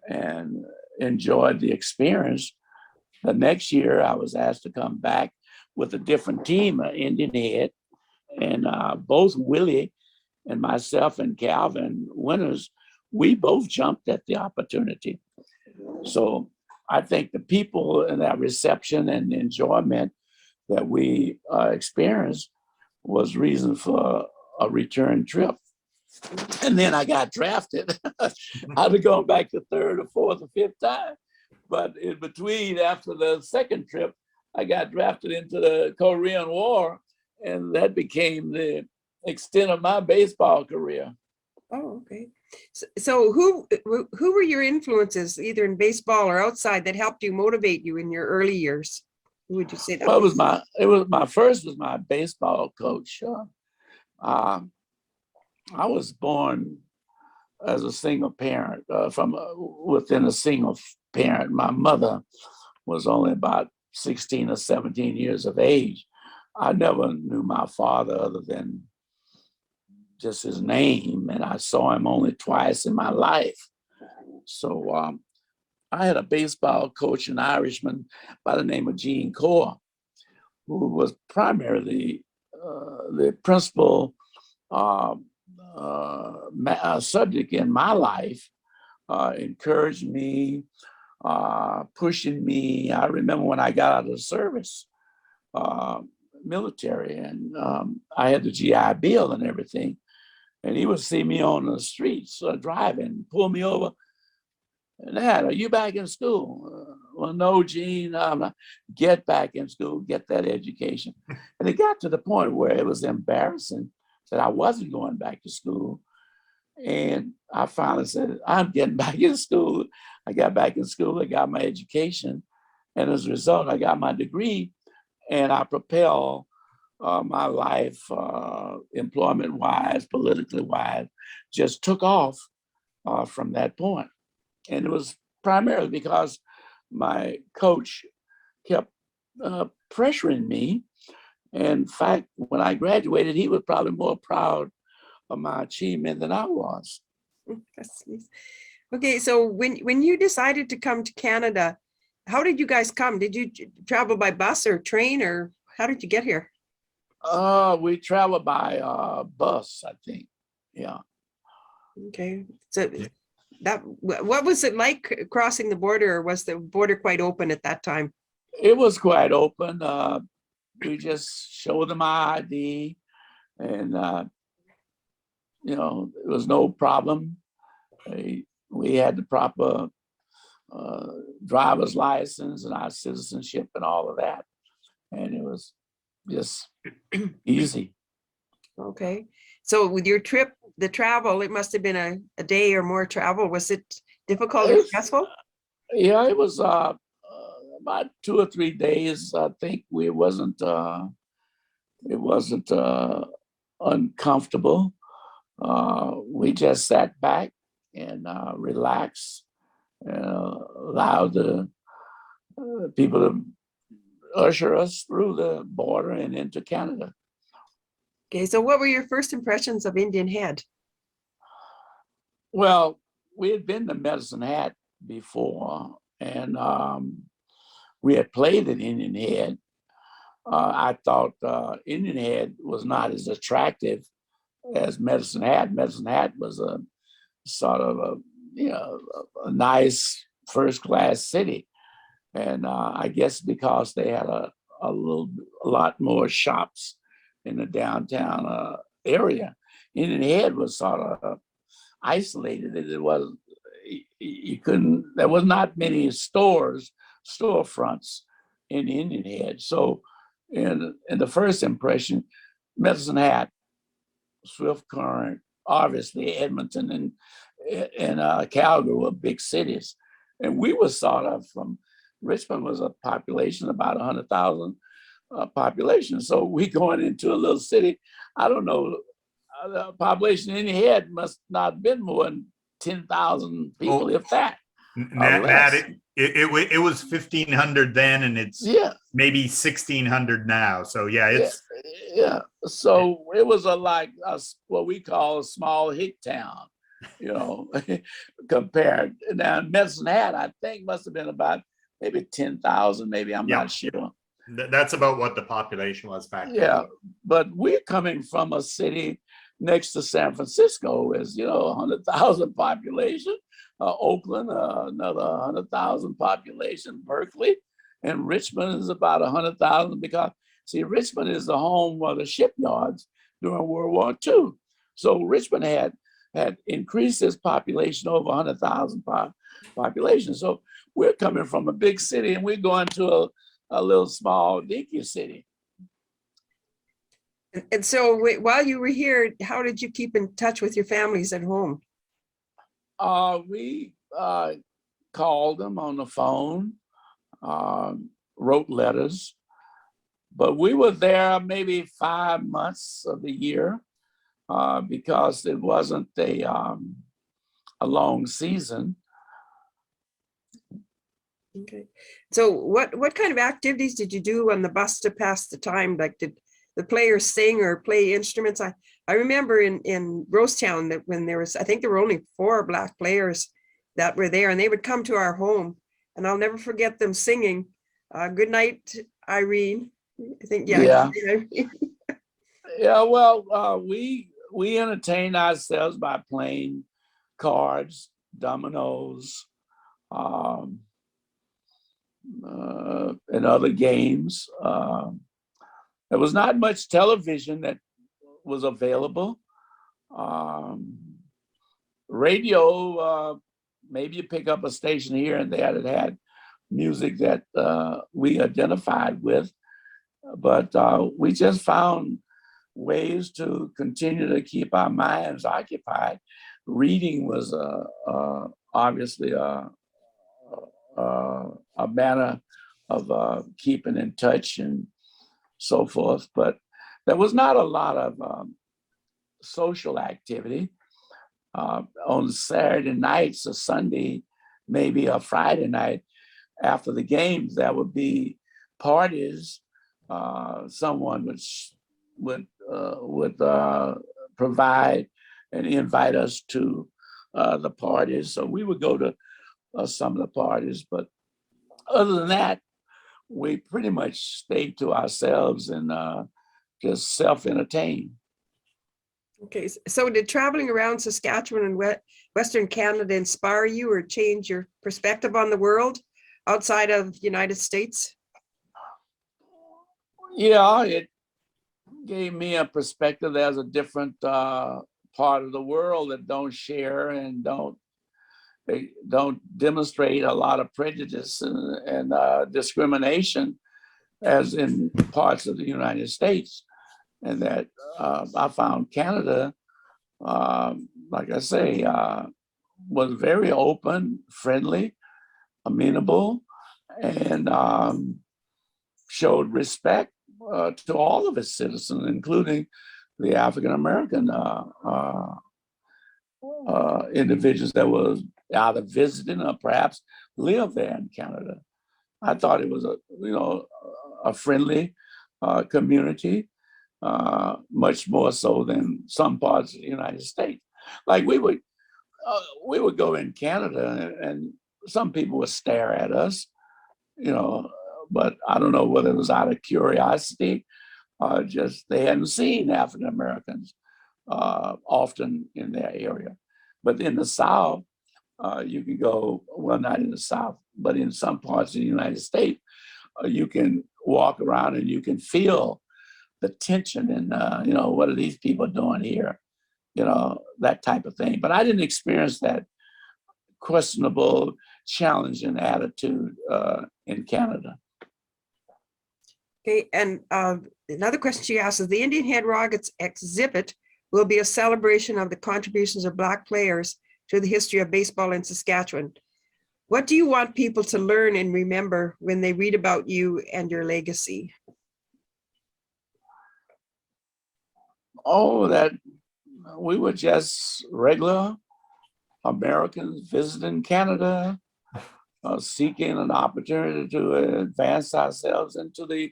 and enjoyed the experience, the next year I was asked to come back with a different team, Indian Head, and both Willie and myself and Calvin Winters, we both jumped at the opportunity. So I think the people and that reception and enjoyment that we experienced was reason for a return trip. And then I got drafted. I'd have gone back the third or fourth or fifth time. But in between, after the second trip, I got drafted into the Korean War, and that became the extent of my baseball career. Oh, okay. So who were your influences, either in baseball or outside, that helped you motivate you in your early years? Who would you say that? Well, was my baseball coach. I was born as a single parent, within a single parent. My mother was only about 16 or 17 years of age. I never knew my father other than just his name, and I saw him only twice in my life. So I had a baseball coach, an Irishman by the name of Gene Core, who was primarily the principal subject in my life, encouraged me, pushing me. I remember when I got out of the service, military, and I had the GI Bill and everything. And he would see me on the streets driving, pull me over. Nat, are you back in school? Well, no, Gene, I'm not. Get back in school, get that education. And it got to the point where it was embarrassing that I wasn't going back to school. And I finally said, I'm getting back in school. I got back in school, I got my education. And as a result, I got my degree, and I propelled my life, employment-wise, politically-wise, just took off from that point. And it was primarily because my coach kept pressuring me. In fact, when I graduated, he was probably more proud of my achievement than I was. That's nice. Okay, so when you decided to come to Canada, how did you guys come? Did you travel by bus or train, or how did you get here? We traveled by bus, I think. Yeah. Okay, so what was it like crossing the border, or was the border quite open at that time? It was quite open. We just showed them our ID, and it was no problem. We had the proper driver's license and our citizenship and all of that, and it was just easy. Okay, so with your trip, the travel, it must have been a day or more travel. Was it difficult or stressful? Yeah, it was about 2 or 3 days. I think it wasn't uncomfortable. We just sat back and relaxed, allowed the people to usher us through the border and into Canada. Okay, so what were your first impressions of Indian Head? Well, we had been to Medicine Hat before, and we had played at Indian Head. I thought Indian Head was not as attractive as Medicine Hat. Medicine Hat was a sort of a nice first-class city, and I guess because they had a lot more shops in the downtown area. Indian Head was sort of isolated. It was you couldn't. There was not many storefronts in Indian Head. So, in the first impression, Medicine Hat, Swift Current, obviously Edmonton and Calgary were big cities, and we were sort of from Richmond was a population about 100,000 population. So we going into a little city. I don't know. The population in your head must not have been more than 10,000 people, if that. It was 1,500 then, and it's maybe 1,600 now. So it's So it was what we call a small hick town, compared. Now Medicine Hat, I think, must have been about maybe 10,000. Maybe I'm not sure. That's about what the population was back then. Yeah, but we're coming from a city next to San Francisco, is 100,000 population. Oakland, another 100,000 population. Berkeley, and Richmond is about 100,000 because Richmond is the home of the shipyards during World War II. So Richmond had increased its population over 100,000 population. So we're coming from a big city and we're going to a little small dinky city. And so while you were here, how did you keep in touch with your families at home? We called them on the phone, wrote letters, but we were there maybe 5 months of the year because it wasn't a long season. Okay. So what kind of activities did you do on the bus to pass the time? Like, did the players sing or play instruments? I remember in Rosetown that when I think there were only 4 Black players that were there, and they would come to our home, and I'll never forget them singing "Good Night, Irene." I think, yeah. Yeah, well, we entertained ourselves by playing cards, dominoes, and other games. There was not much television that was available. Radio, maybe you pick up a station here and there that had music that we identified with, but we just found ways to continue to keep our minds occupied. Reading was obviously a manner of keeping in touch and so forth, but there was not a lot of social activity. On Saturday nights or Sunday, maybe a Friday night after the games, there would be parties. Someone would provide and invite us to the parties. So we would go to some of the parties, but other than that, we pretty much stayed to ourselves and just self-entertain. Okay, so did traveling around Saskatchewan and Western Canada inspire you or change your perspective on the world outside of the United States? Yeah, it gave me a perspective. There's a different part of the world that don't share and they don't demonstrate a lot of prejudice and discrimination as in parts of the United States. And that I found Canada, like I say, was very open, friendly, amenable, and showed respect to all of its citizens, including the African American individuals that was either visiting or perhaps live there in Canada. I thought it was a friendly community, much more so than some parts of the United States. Like we would go in Canada and some people would stare at us, but I don't know whether it was out of curiosity or just they hadn't seen African Americans often in their area. But in the South, you can go, well, not in the South, but in some parts of the United States, you can walk around and you can feel the tension and, what are these people doing here? That type of thing. But I didn't experience that questionable, challenging attitude in Canada. Okay, and another question she asked is, the Indian Head Rockets exhibit will be a celebration of the contributions of Black players to the history of baseball in Saskatchewan. What do you want people to learn and remember when they read about you and your legacy? Oh, that we were just regular Americans visiting Canada, seeking an opportunity to advance ourselves into the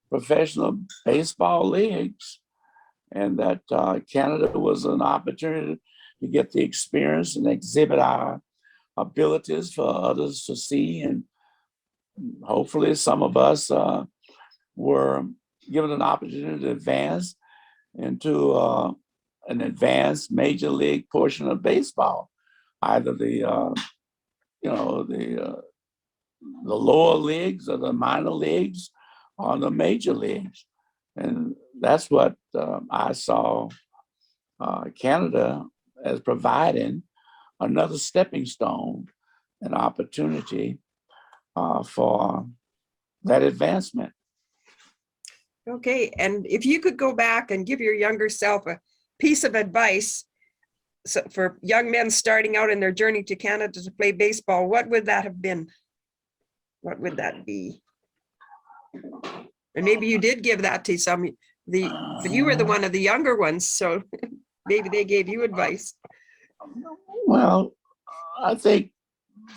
professional baseball leagues, and that Canada was an opportunity to get the experience and exhibit our abilities for others to see. And hopefully some of us were given an opportunity to advance into an advanced major league portion of baseball, either the lower leagues or the minor leagues or the major leagues. And that's what I saw Canada as providing, another stepping stone, an opportunity for that advancement. Okay, and if you could go back and give your younger self a piece of advice for young men starting out in their journey to Canada to play baseball, what would that have been? What would that be? And maybe you did give that to but you were the one of the younger ones, so maybe they gave you advice. Well, I think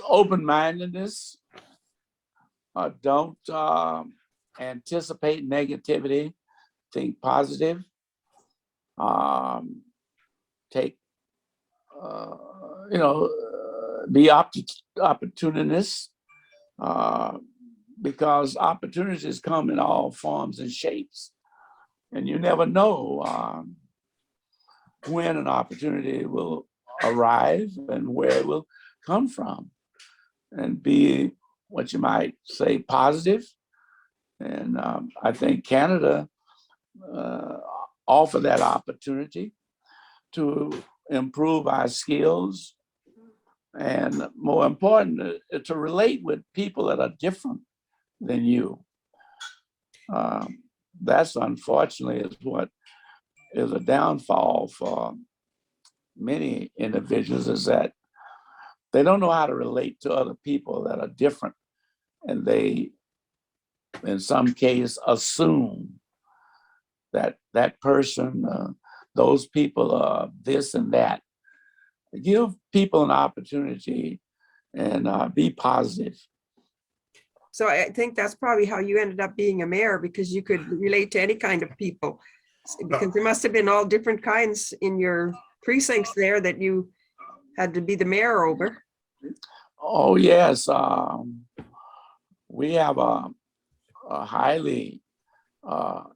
open-mindedness, don't anticipate negativity, think positive, be opportunists, because opportunities come in all forms and shapes, and you never know when an opportunity will arrive and where it will come from, and be what you might say positive. And I think Canada offered that opportunity to improve our skills, and more important, to relate with people that are different than you. That's unfortunately is what is a downfall for many individuals, is that they don't know how to relate to other people that are different, and they, in some case, assume that that person, those people are this and that. Give people an opportunity and be positive. So I think that's probably how you ended up being a mayor, because you could relate to any kind of people, because there must have been all different kinds in your precincts there that you had to be the mayor over. Oh, yes. We have a highly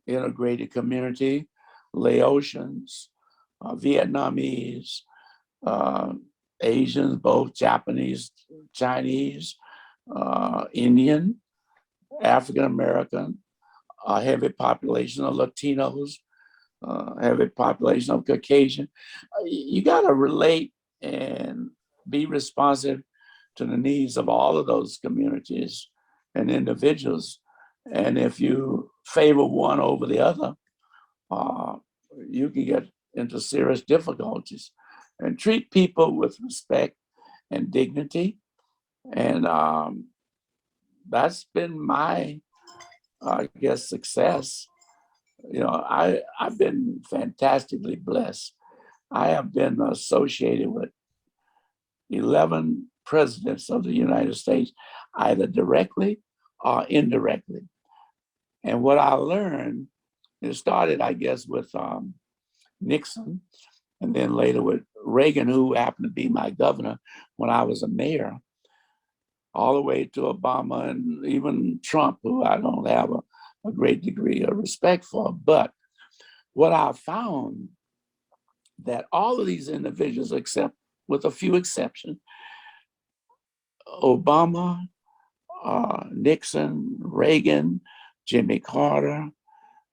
integrated community, Laotians, Vietnamese, Asians, both Japanese, Chinese, Indian, African American, a heavy population of Latinos, heavy population of Caucasian. You got to relate and be responsive to the needs of all of those communities and individuals. And if you favor one over the other, you can get into serious difficulties. And treat people with respect and dignity. And that's been my, I guess, success. You know, I've been fantastically blessed. I have been associated with 11 presidents of the United States, either directly or indirectly. And what I learned, it started, I guess, with Nixon, and then later with Reagan, who happened to be my governor when I was a mayor, all the way to Obama and even Trump, who I don't have a great degree of respect for. But what I found that all of these individuals, except with a few exceptions, Obama, Nixon, Reagan, Jimmy Carter,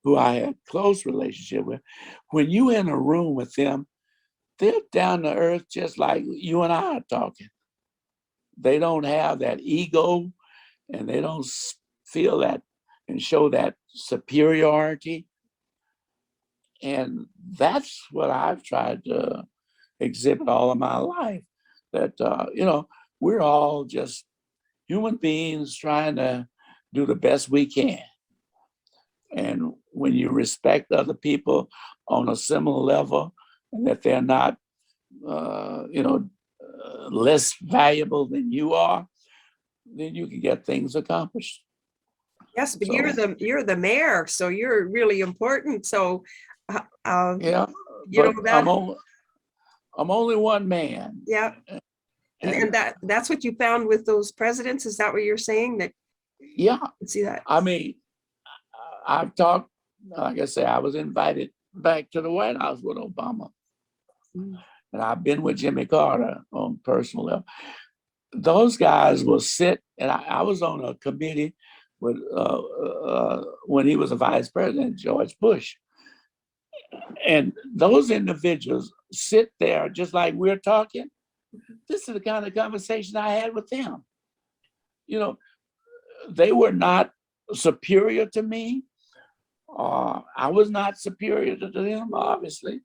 who I had close relationship with, when you in a room with them, they're down to earth just like you and I are talking. They don't have that ego, and they don't feel that and show that superiority. And that's what I've tried to exhibit all of my life, that, you know, we're all just human beings trying to do the best we can. And when you respect other people on a similar level, and that they're not, less valuable than you are, then you can get things accomplished. Yes, but So- you're the mayor, so you're really important. So, Yeah, you know but that. I'm only one man. Yeah, and that's what you found with those presidents. Is that what you're saying? That Yeah, see that? I mean, I've talked, like I say, I was invited back to the White House with Obama. And I've been with Jimmy Carter on personal level. Those guys will sit, and I was on a committee with when he was a vice president, George Bush. And those individuals sit there just like we're talking. This is the kind of conversation I had with them. You know, they were not superior to me. I was not superior to them, obviously.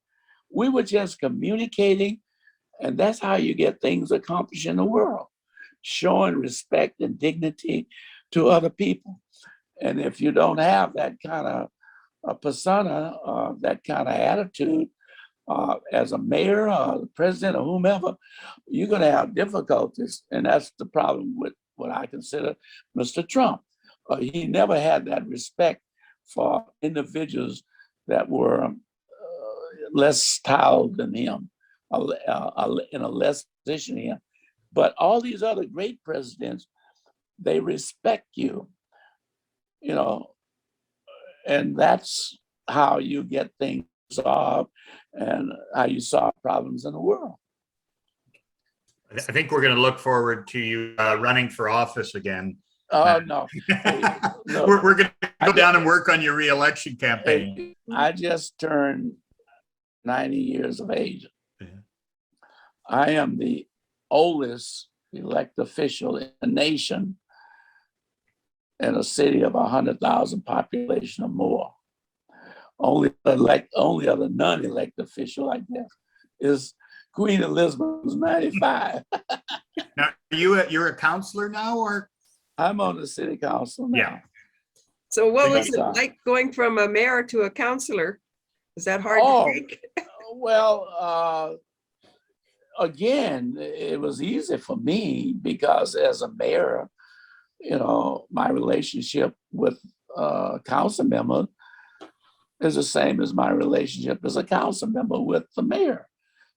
We were just communicating, and that's how you get things accomplished in the world, showing respect and dignity to other people. And if you don't have that kind of a persona, that kind of attitude, as a mayor or the president or whomever, you're going to have difficulties. And that's the problem with what I consider Mr. Trump. He never had that respect for individuals that were less tiled than him, in a less position than him. But all these other great presidents, they respect you, you know, and that's how you get things solved and how you solve problems in the world. I think we're going to look forward to you running for office again. Oh, no. Hey, look, We're going to go down and work on your reelection campaign. I just turned 90 years of age. Yeah. I am the oldest elected official in the nation in a city of 100,000 population or more. Only other non-elected official like that is Queen Elizabeth, who's 95. Now, you're a counselor now, or? I'm on the city council now. Yeah. So what was it Because, like going from a mayor to a councilor? Is that hard Oh. to take? Well, again, it was easy for me because as a mayor, you know, my relationship with council member is the same as my relationship as a council member with the mayor.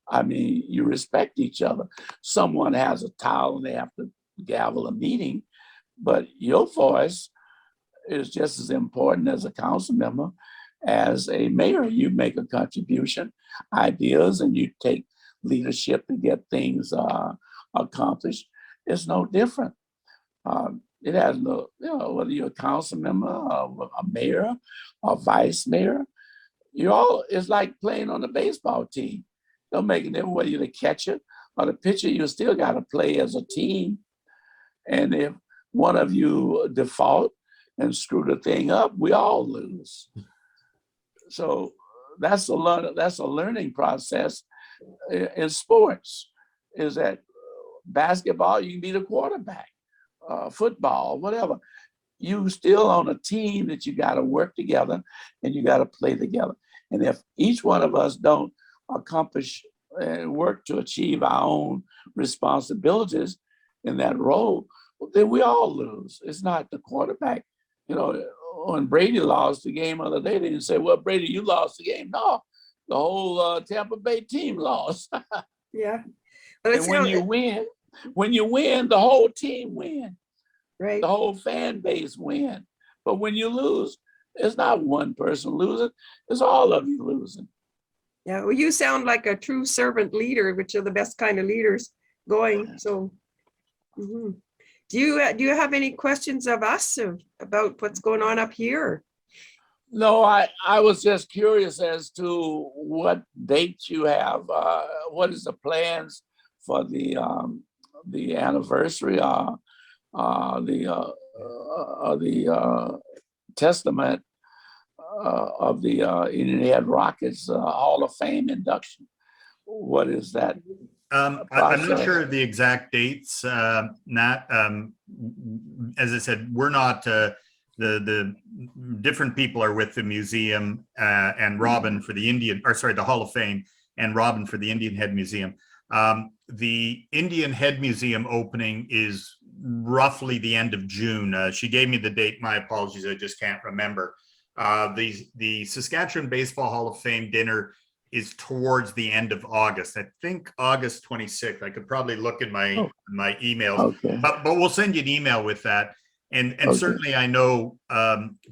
I mean, you respect each other. Someone has a towel and they have to gavel a meeting, but your voice is just as important as a council member. As a mayor, you make a contribution, ideas, and you take leadership to get things accomplished. It's no different. It has no, whether you're a council member, a mayor, a vice mayor, it's like playing on a baseball team. Don't make it difference whether you're the catcher or the pitcher, you still got to play as a team. And if one of you default and screw the thing up, we all lose. So that's a learning process in sports. Is that basketball, you can be the quarterback, football, whatever. You still on a team that you got to work together and you got to play together. And if each one of us don't accomplish and work to achieve our own responsibilities in that role, then we all lose. It's not the quarterback. When Brady lost the game the other day, they didn't say, well, Brady, you lost the game. No, the whole Tampa Bay team lost. Yeah. But and when you win, the whole team win. Right. The whole fan base win. But when you lose, it's not one person losing, it's all of you losing. Yeah, well, you sound like a true servant leader, which are the best kind of leaders going. So, do you have any questions of us about what's going on up here? No, I was just curious as to what dates you have. What is the plans for the anniversary, the testament of the Indian Head Rockets Hall of Fame induction? What is that? I'm not sure of the exact dates, Nat. As I said, we're not, the different people are with the museum and Robin for the Hall of Fame, and Robin for the Indian Head Museum. The Indian Head Museum opening is roughly the end of June. She gave me the date. My apologies, I just can't remember. The Saskatchewan Baseball Hall of Fame dinner is towards the end of August. I think August 26th. I could probably look in my emails, okay. but we'll send you an email with that. And Okay. Certainly I know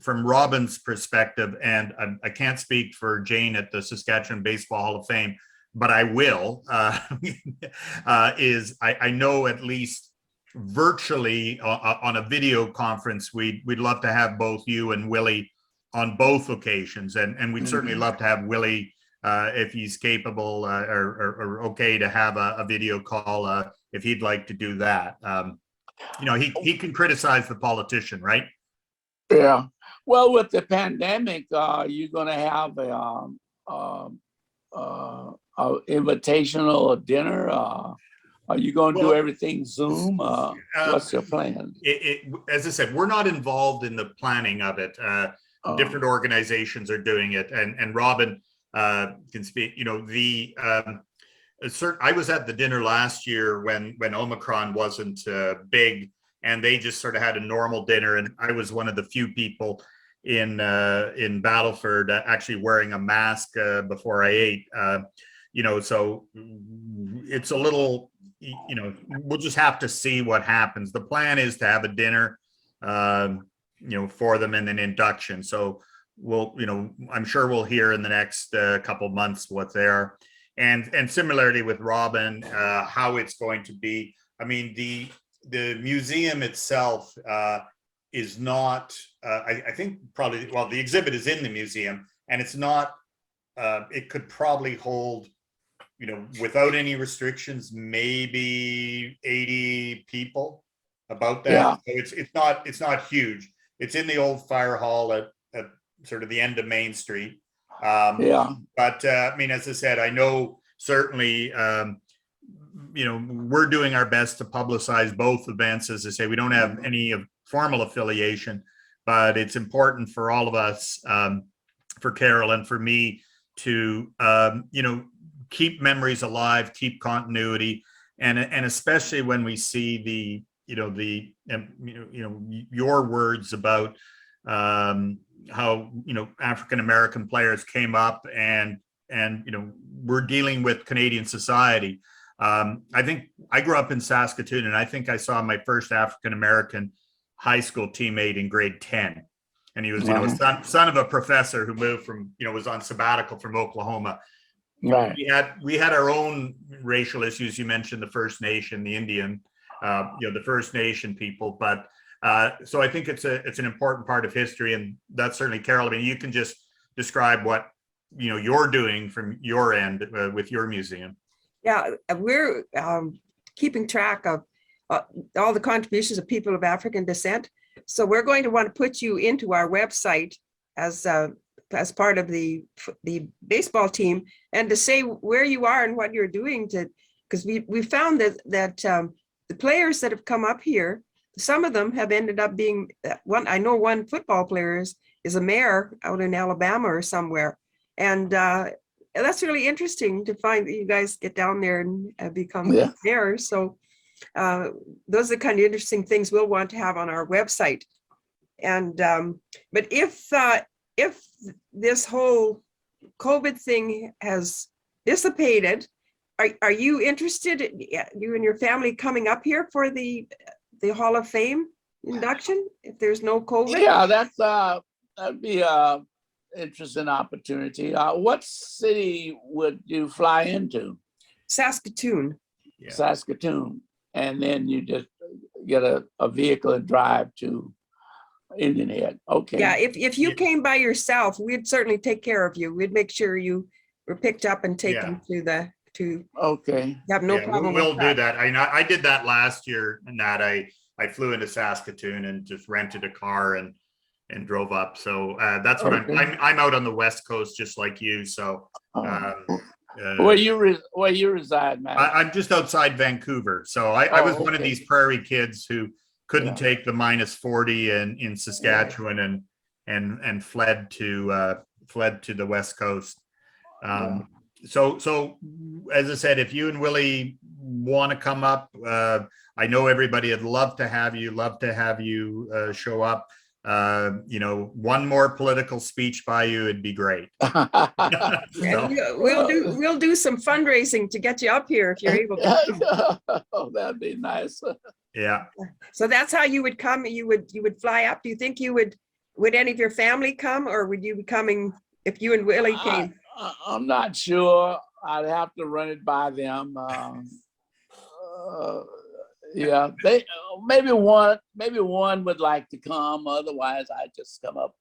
from Robin's perspective, and I can't speak for Jane at the Saskatchewan Baseball Hall of Fame, but I will, I know at least virtually on a video conference, we'd love to have both you and Willie on both occasions. And we'd certainly love to have Willie, if he's capable or okay to have a video call, if he'd like to do that. He can criticize the politician, right? Yeah. Well, with the pandemic, you're going to have a invitational dinner. Are you going to do everything Zoom? What's your plan? As I said, we're not involved in the planning of it. Different organizations are doing it, and Robin can speak. I was at the dinner last year when Omicron wasn't big, and they just sort of had a normal dinner, and I was one of the few people in Battleford actually wearing a mask before I ate. So it's a little, we'll just have to see what happens. The plan is to have a dinner, for them and an induction. So we'll, I'm sure we'll hear in the next couple months what they are. And similarly with Robin, how it's going to be. I mean, the museum itself is not, I think probably, the exhibit is in the museum, and it's not, it could probably hold, without any restrictions, maybe 80 people, about that. Yeah. So it's not huge. It's in the old fire hall at sort of the end of Main Street. But I mean, as I said, I know certainly, we're doing our best to publicize both events. As I say, we don't have any formal affiliation, but it's important for all of us, for Carol and for me, to keep memories alive, keep continuity, and especially when we see your words about how African American players came up and we're dealing with Canadian society. I think I grew up in Saskatoon, and I think I saw my first African-American high school teammate in grade 10. And he was, son of a professor who moved from, was on sabbatical from Oklahoma. Right. We had our own racial issues. You mentioned the First Nation, the Indian, the First Nation people. But so I think it's an important part of history, and that's certainly, Carol. I mean, you can just describe what you're doing from your end with your museum. Yeah, we're keeping track of all the contributions of people of African descent. So we're going to want to put you into our website as part of the baseball team, and to say where you are and what you're doing, because we found that the players that have come up here, some of them have ended up being one. I know one football player is a mayor out in Alabama or somewhere, and that's really interesting to find that you guys get down there and become mayors. So those are the kind of interesting things we'll want to have on our website. And but if this whole COVID thing has dissipated, are you interested, you and your family, coming up here for the Hall of Fame induction if there's no COVID? Yeah, that'd be a interesting opportunity. What city would you fly into? Saskatoon. Yeah. Saskatoon, and then you just get a vehicle and drive to Indian Head. Okay. Yeah, if you came by yourself, we'd certainly take care of you. We'd make sure you were picked up and taken to Okay. have no problem. We'll do that. I did that last year, and that I flew into Saskatoon and just rented a car and drove up. So that's what I'm out on the West Coast, just like you. So where you reside, Matt? I'm just outside Vancouver. So I was one of these prairie kids who couldn't take the -40 in Saskatchewan and fled to the West Coast. So as I said, if you and Willie want to come up, I know everybody would love to have you show up. One more political speech by you, it'd be great. We'll do some fundraising to get you up here if you're able to. Oh, that'd be nice. Yeah. So that's how you would come. You would fly up. Do you think would any of your family come, or would you be coming if you and Willie came? I'm not sure. I'd have to run it by them. Yeah, maybe one would like to come. Otherwise, I just come up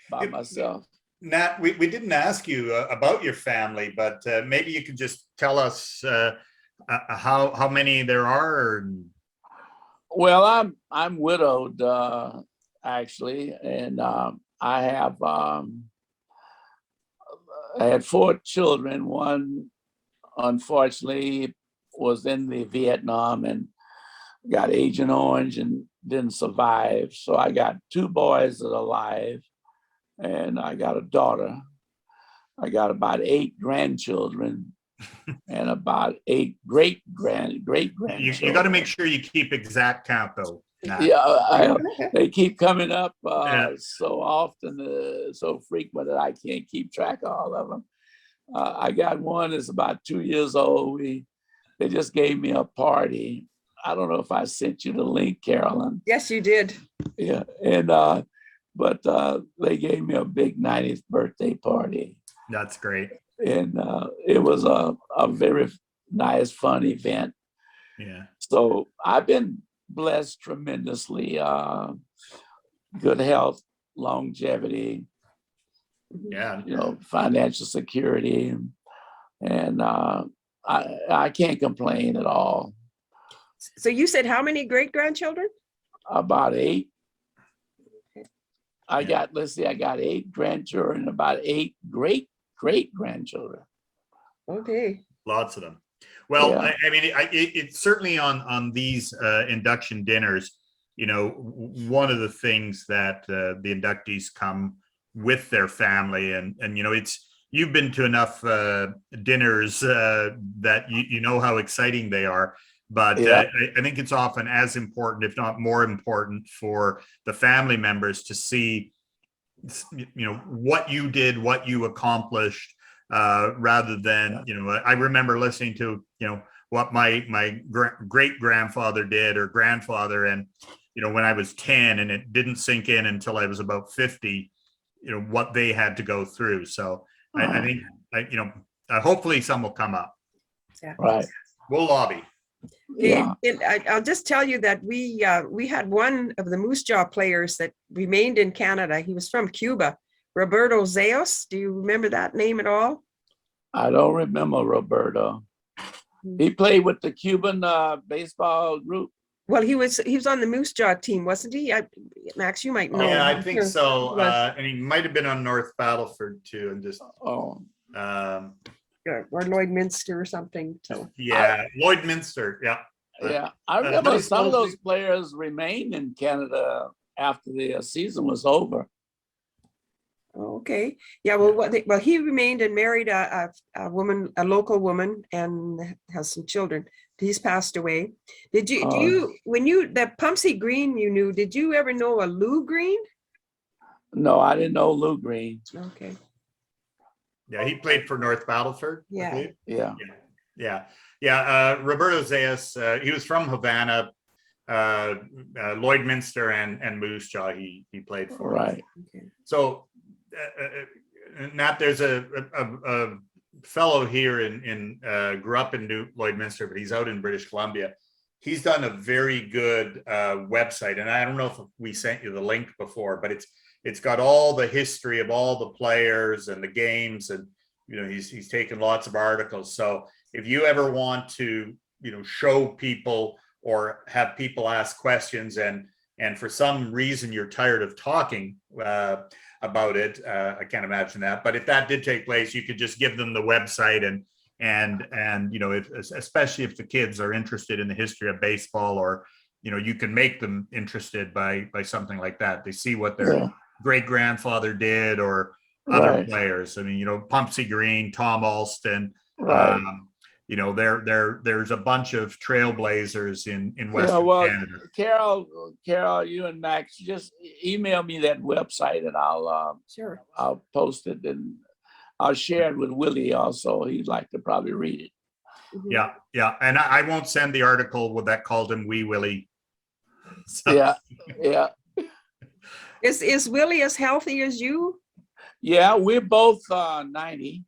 by myself. Nat, we didn't ask you about your family, but maybe you could just tell us how many there are. Well, I'm widowed actually, and I had 4 children. One, unfortunately, was in the Vietnam and got Agent Orange and didn't survive. So I got 2 boys that are alive, and I got a daughter. I got about 8 grandchildren and about 8 great grandchildren. You got to make sure you keep exact count, though. Nah. Yeah, they keep coming up so often, so frequent that I can't keep track of all of them. I got one that's about 2 years old. They just gave me a party. I don't know if I sent you the link, Carolyn. Yes, you did. Yeah, and but they gave me a big 90th birthday party. That's great. And it was a very nice, fun event. Yeah. So I've been blessed tremendously. Good health, longevity. Yeah. Financial security, and I can't complain at all. So you said how many great grandchildren? About 8. I got 8 grandchildren and about 8 great grandchildren. Okay. Lots of them. Well, I mean, it's certainly on these induction dinners, one of the things that the inductees come with their family, and you've been to enough dinners that you know how exciting they are. But I think it's often as important, if not more important, for the family members to see, what you did, what you accomplished, rather than, I remember listening to, what my great grandfather did or grandfather. And, when I was 10, and it didn't sink in until I was about 50, what they had to go through. So I think, hopefully some will come up. Right. We'll lobby. Yeah. I'll just tell you that we had one of the Moose Jaw players that remained in Canada. He was from Cuba, Roberto Zeos. Do you remember that name at all? I don't remember Roberto. He played with the Cuban baseball group. Well, he was on the Moose Jaw team, wasn't he? Max, you might know. Yeah, I think so. And he might have been on North Battleford too, and just Oh, or Lloydminster or something. So Lloydminster. Yeah. yeah. I remember some of those players remained in Canada after the season was over. Okay. Yeah. Well, he remained and married a woman, a local woman, and has some children. He's passed away. Did you when that Pumpsy Green you knew? Did you ever know a Lou Green? No, I didn't know Lou Green. Okay. Yeah, he played for North Battleford. Yeah. Yeah. Roberto Zeus, he was from Havana, Lloydminster and Moose Jaw. He played for. Right. Okay. So, Nat, there's a fellow here in grew up in Lloydminster, but he's out in British Columbia. He's done a very good website, and I don't know if we sent you the link before, but it's got all the history of all the players and the games, and he's taken lots of articles. So if you ever want to show people or have people ask questions, and for some reason you're tired of talking about it, I can't imagine that. But if that did take place, you could just give them the website, and especially if the kids are interested in the history of baseball, or you can make them interested by something like that. They see what their great grandfather did, or other players. I mean, Pumpsy Green, Tom Alston. Right. There's a bunch of trailblazers in Western Canada. Carol, you and Max, just email me that website, and I'll post it, and I'll share it with Willie also. He'd like to probably read it. Mm-hmm. Yeah. And I won't send the article that called him Wee Willie. So. Yeah. Is Willie as healthy as you? Yeah, we're both 90.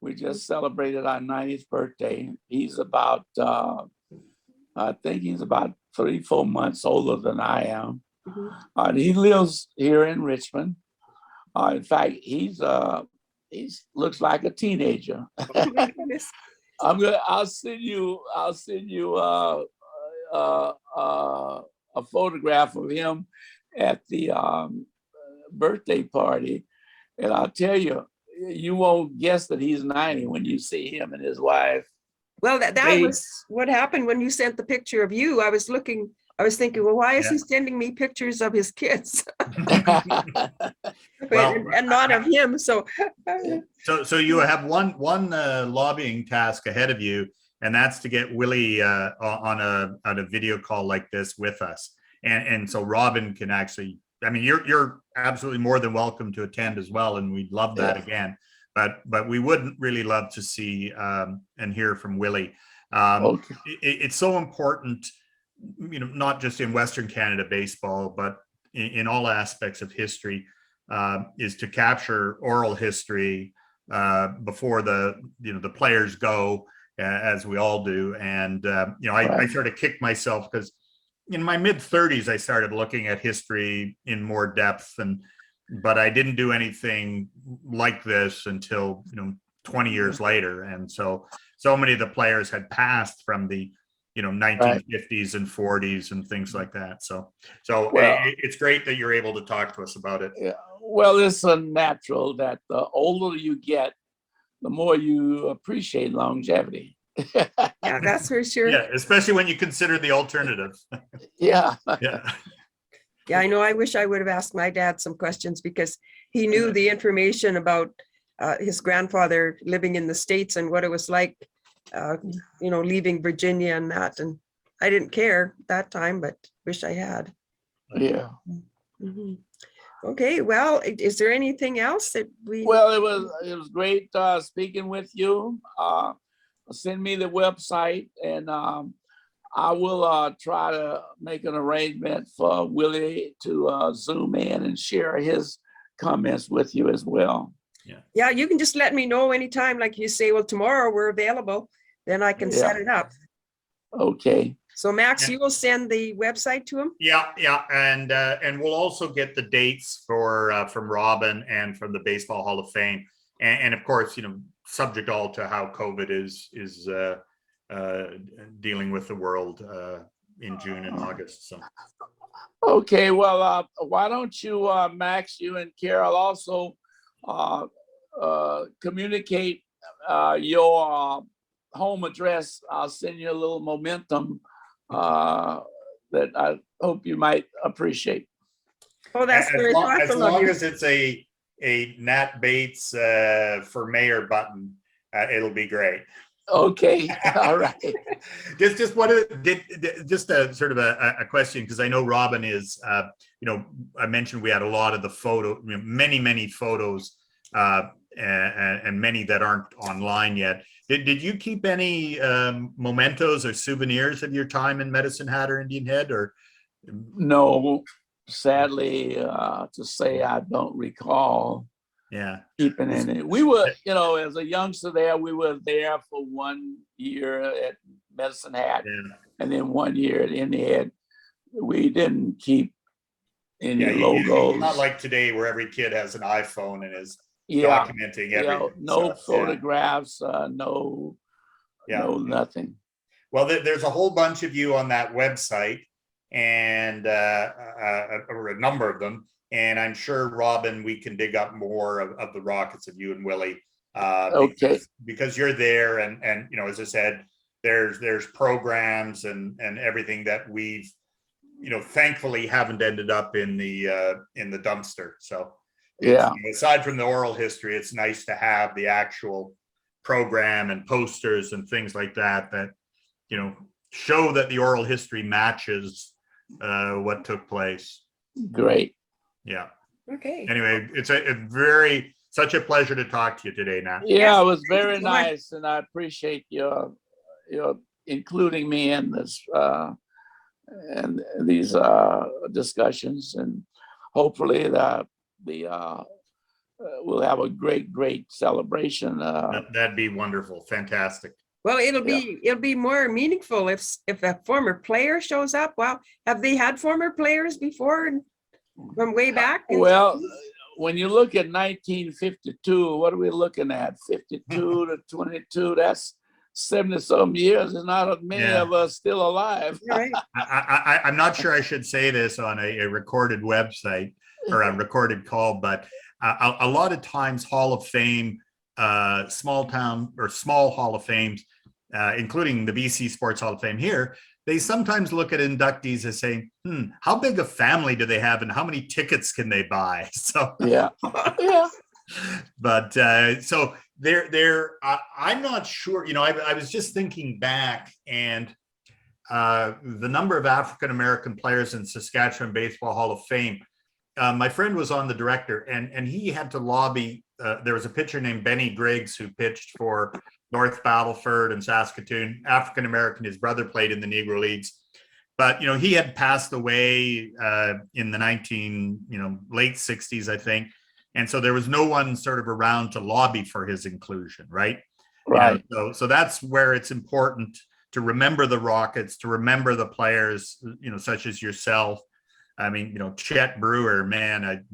We just celebrated our 90th birthday. He's about, I think he's about 3-4 months older than I am. Mm-hmm. And he lives here in Richmond. In fact, he looks like a teenager. Oh my goodness. I'll send you a photograph of him at the birthday party, and I'll tell you, you won't guess that he's 90 when you see him and his wife. Well, that was what happened when you sent the picture of you. I was thinking, well, why is he sending me pictures of his kids? And not of him. So you have one lobbying task ahead of you, and that's to get Willie on a video call like this with us. And so Robin can actually, I mean, you're absolutely more than welcome to attend as well, and we'd love that again. But we would really love to see and hear from Willie. Okay. It's so important, not just in Western Canada baseball, but in all aspects of history, is to capture oral history before the players go, as we all do. And I sort of kicked myself because in my mid-30s, I started looking at history in more depth, but I didn't do anything like this until 20 years later. And so many of the players had passed from the 1950s and 40s and things like that. So it's great that you're able to talk to us about it. Yeah. Well, it's unnatural that the older you get, the more you appreciate longevity. yeah, that's for sure. Yeah, especially when you consider the alternative. Yeah. Yeah, I know. I wish I would have asked my dad some questions, because he knew the information about his grandfather living in the States and what it was like, leaving Virginia and that. And I didn't care that time, but wish I had. Yeah. Mm-hmm. Okay, well, is there anything else that we? Well, it was great speaking with you. Send me the website, and I will try to make an arrangement for Willie to Zoom in and share his comments with you as well. Yeah, you can just let me know anytime, like you say, well, tomorrow we're available, then I can set it up. Okay. So Max, Yeah. you will send the website to him? Yeah, and we'll also get the dates for from Robin and from the Baseball Hall of Fame, and of course, subject all to how COVID is dealing with the world in June and August. So. Okay, well, why don't you, Max, you and Carol also communicate your home address. I'll send you a little momentum that I hope you might appreciate. Oh, that's very as thoughtful of long you. as it's a Nat Bates for mayor button, it'll be great. Okay, all right. Just what just a sort of a question, because I know Robin is I mentioned we had a lot of the many photos and many that aren't online yet. Did you keep any mementos or souvenirs of your time in Medicine Hat or Indian Head, or? No, sadly to say, I don't recall keeping any. We were, as a youngster there, we were there for 1 year at Medicine Hat and then 1 year at Indian Head. We didn't keep any logos. Not like today where every kid has an iPhone and is documenting everything. No photographs, no nothing. Well, there's a whole bunch of you on that website, and or a number of them, and I'm sure, Robin, we can dig up more of the Rockets of you and Willie, because you're there, and as I said, there's programs and everything that we've thankfully haven't ended up in the dumpster. So aside from the oral history, it's nice to have the actual program and posters and things like that show that the oral history matches what took place. Great. Yeah. Okay. Anyway, it's such a pleasure to talk to you today, Nat. Yeah, it was very nice, and I appreciate your including me in this and these discussions, and hopefully we'll have a great celebration. That'd be wonderful. Fantastic. Well, it'll be more meaningful if a former player shows up. Well, have they had former players before from way back? Well, when you look at 1952, what are we looking at? 52 to 22, that's 70-some years. There's not many of us still alive. Right. I'm not sure I should say this on a recorded website or a recorded call, but a lot of times Hall of Fame, small Hall of Fames, including the BC Sports Hall of Fame here, they sometimes look at inductees as saying, how big a family do they have and how many tickets can they buy? So but so I'm not sure, I was just thinking back, and the number of African-American players in Saskatchewan Baseball Hall of Fame, my friend was on the director, and he had to lobby. There was a pitcher named Benny Griggs who pitched for North Battleford and Saskatoon, African-American. His brother played in the Negro Leagues, but he had passed away in the late 60s, I think. And so there was no one sort of around to lobby for his inclusion, right? Right. So that's where it's important to remember the Rockets, to remember the players, such as yourself. I mean, Chet Brewer, man,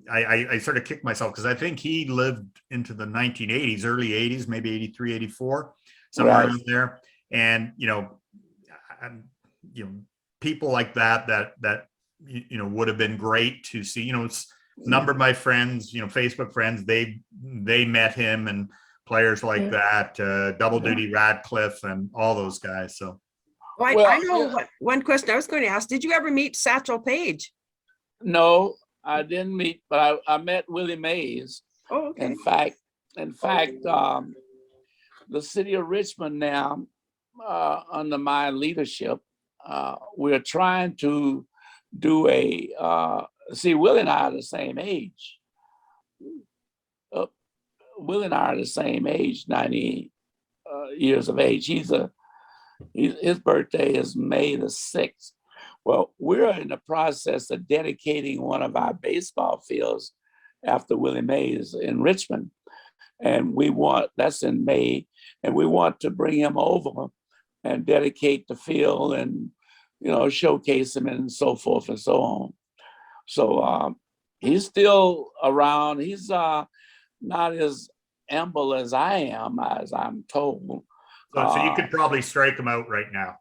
I sort of kicked myself because I think he lived into the 1980s, early 80s, maybe 83, 84, somewhere around there. And, people like that would have been great to see. It's a number of my friends, Facebook friends, they met him, and players like that, Double Duty Radcliffe and all those guys. So. Well, I know one question I was going to ask. Did you ever meet Satchel Paige? No, I didn't meet, but I met Willie Mays. Oh, okay. In fact, the city of Richmond now, under my leadership, we're trying to do a see, Willie and I are the same age. Willie and I are the same age, 90 years of age. His birthday is May the 6th. Well, we're in the process of dedicating one of our baseball fields after Willie Mays in Richmond. And that's in May, and we want to bring him over and dedicate the field and, showcase him and so forth and so on. So he's still around. He's not as ample as I am, as I'm told. So you could probably strike him out right now.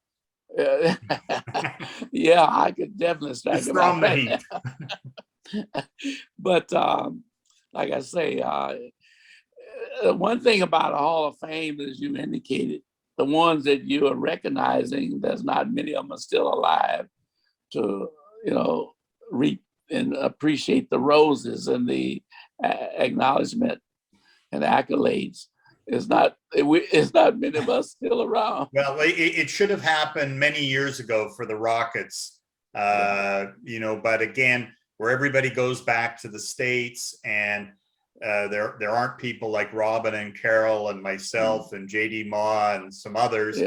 Yeah, I could definitely strike him out. The heat. But like I say, one thing about a Hall of Fame, as you indicated, the ones that you are recognizing, there's not many of them are still alive to, reap and appreciate the roses and the acknowledgement and accolades. It's not many of us still around. Well, it should have happened many years ago for the Rockets, but again, where everybody goes back to the States, and there aren't people like Robin and Carol and myself and JD Ma and some others,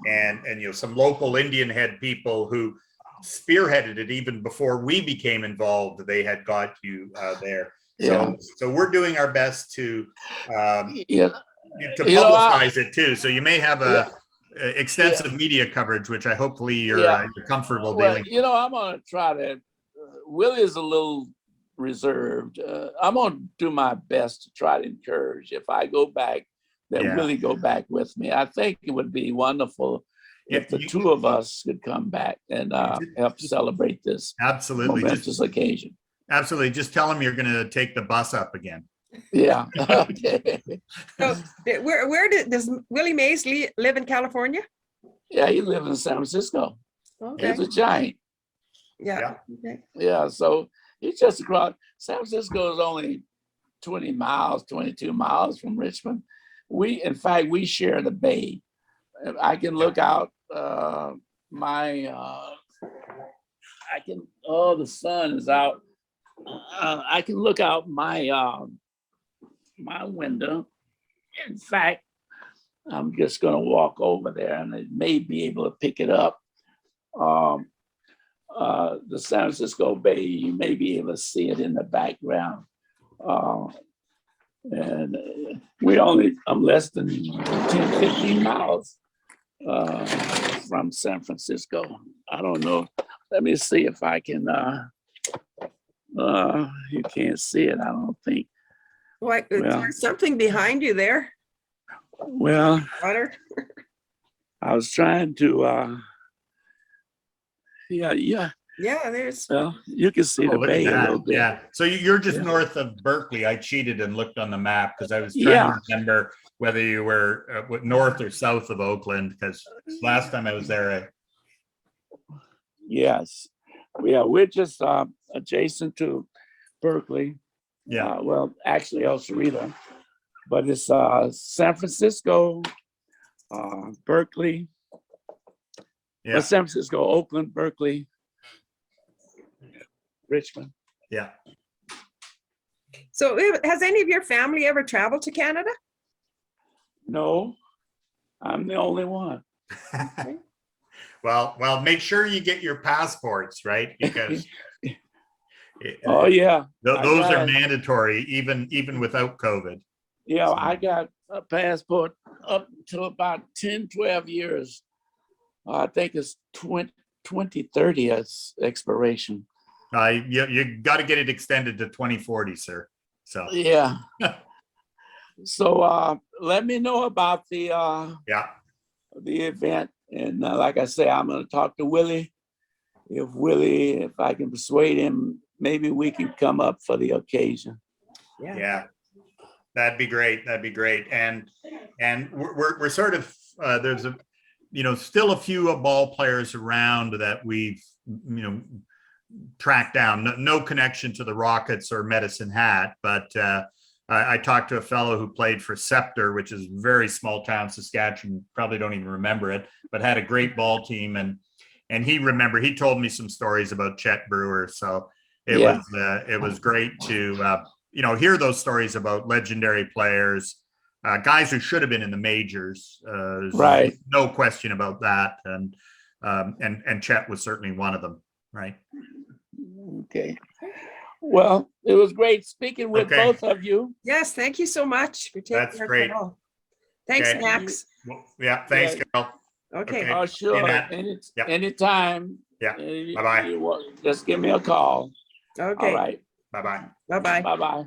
and some local Indian head people who spearheaded it even before we became involved. They had got you there. So we're doing our best to publicize it too. So you may have extensive media coverage, which I hopefully you're comfortable dealing with. I'm going to try to. Willie is a little reserved. I'm going to do my best to try to encourage. If I go back, that Willie go back with me. I think it would be wonderful if the two of us could come back and help celebrate this momentous occasion. Absolutely. Just tell him you're going to take the bus up again. Yeah. Okay. So does Willie Mays live in California? Yeah, he lives in San Francisco. Okay. He's a giant. Yeah. Okay. Yeah. So he's just across. San Francisco is only 22 miles from Richmond. In fact, we share the bay. I can look out the sun is out. I can look out my window. In fact, I'm just going to walk over there and I may be able to pick it up. The San Francisco Bay, you may be able to see it in the background. And I'm less than 10, 15 miles from San Francisco. I don't know. Let me see if I can, you can't see it, I don't think. What? There's something behind you there. Well, Water. I was trying to, yeah. There's. Well, you can see the bay a little bit. Yeah. So you're just north of Berkeley. I cheated and looked on the map because I was trying to remember whether you were north or south of Oakland, because last time I was there. Yes. Yeah, we're just adjacent to Berkeley. Yeah. Well, actually El Cerrito, but it's San Francisco, Berkeley. Yeah. San Francisco, Oakland, Berkeley, Richmond. Yeah. So has any of your family ever traveled to Canada? No, I'm the only one. Well, make sure you get your passports, right? Because those are mandatory, even without COVID. Yeah, I got a passport up to about 10, 12 years. I think it's 2030 as expiration. You got to get it extended to 2040, sir. So yeah. So let me know about the event, and like I say, I'm going to talk to Willie. If I can persuade him, maybe we can come up for the occasion. Yeah. That'd be great. And we're sort of there's still a few ball players around that we've tracked down. No connection to the Rockets or Medicine Hat, but I talked to a fellow who played for Scepter, which is a very small town, Saskatchewan. Probably don't even remember it, but had a great ball team, and he told me some stories about Chet Brewer. So Yeah. It was great to hear those stories about legendary players, guys who should have been in the majors. There's Right. no question about that, and Chet was certainly one of them. Right. Okay. Well, it was great speaking with Okay. both of you. Yes, thank you so much for taking That's our great. call. Thanks, Okay. Max. Well, yeah. Thanks, Yeah. Carol. Okay. Okay. Oh, sure. Nat. Yeah. Anytime. Yeah. You Bye-bye. want, just give me a call. All Okay. right. Bye-bye. Bye-bye. Bye-bye.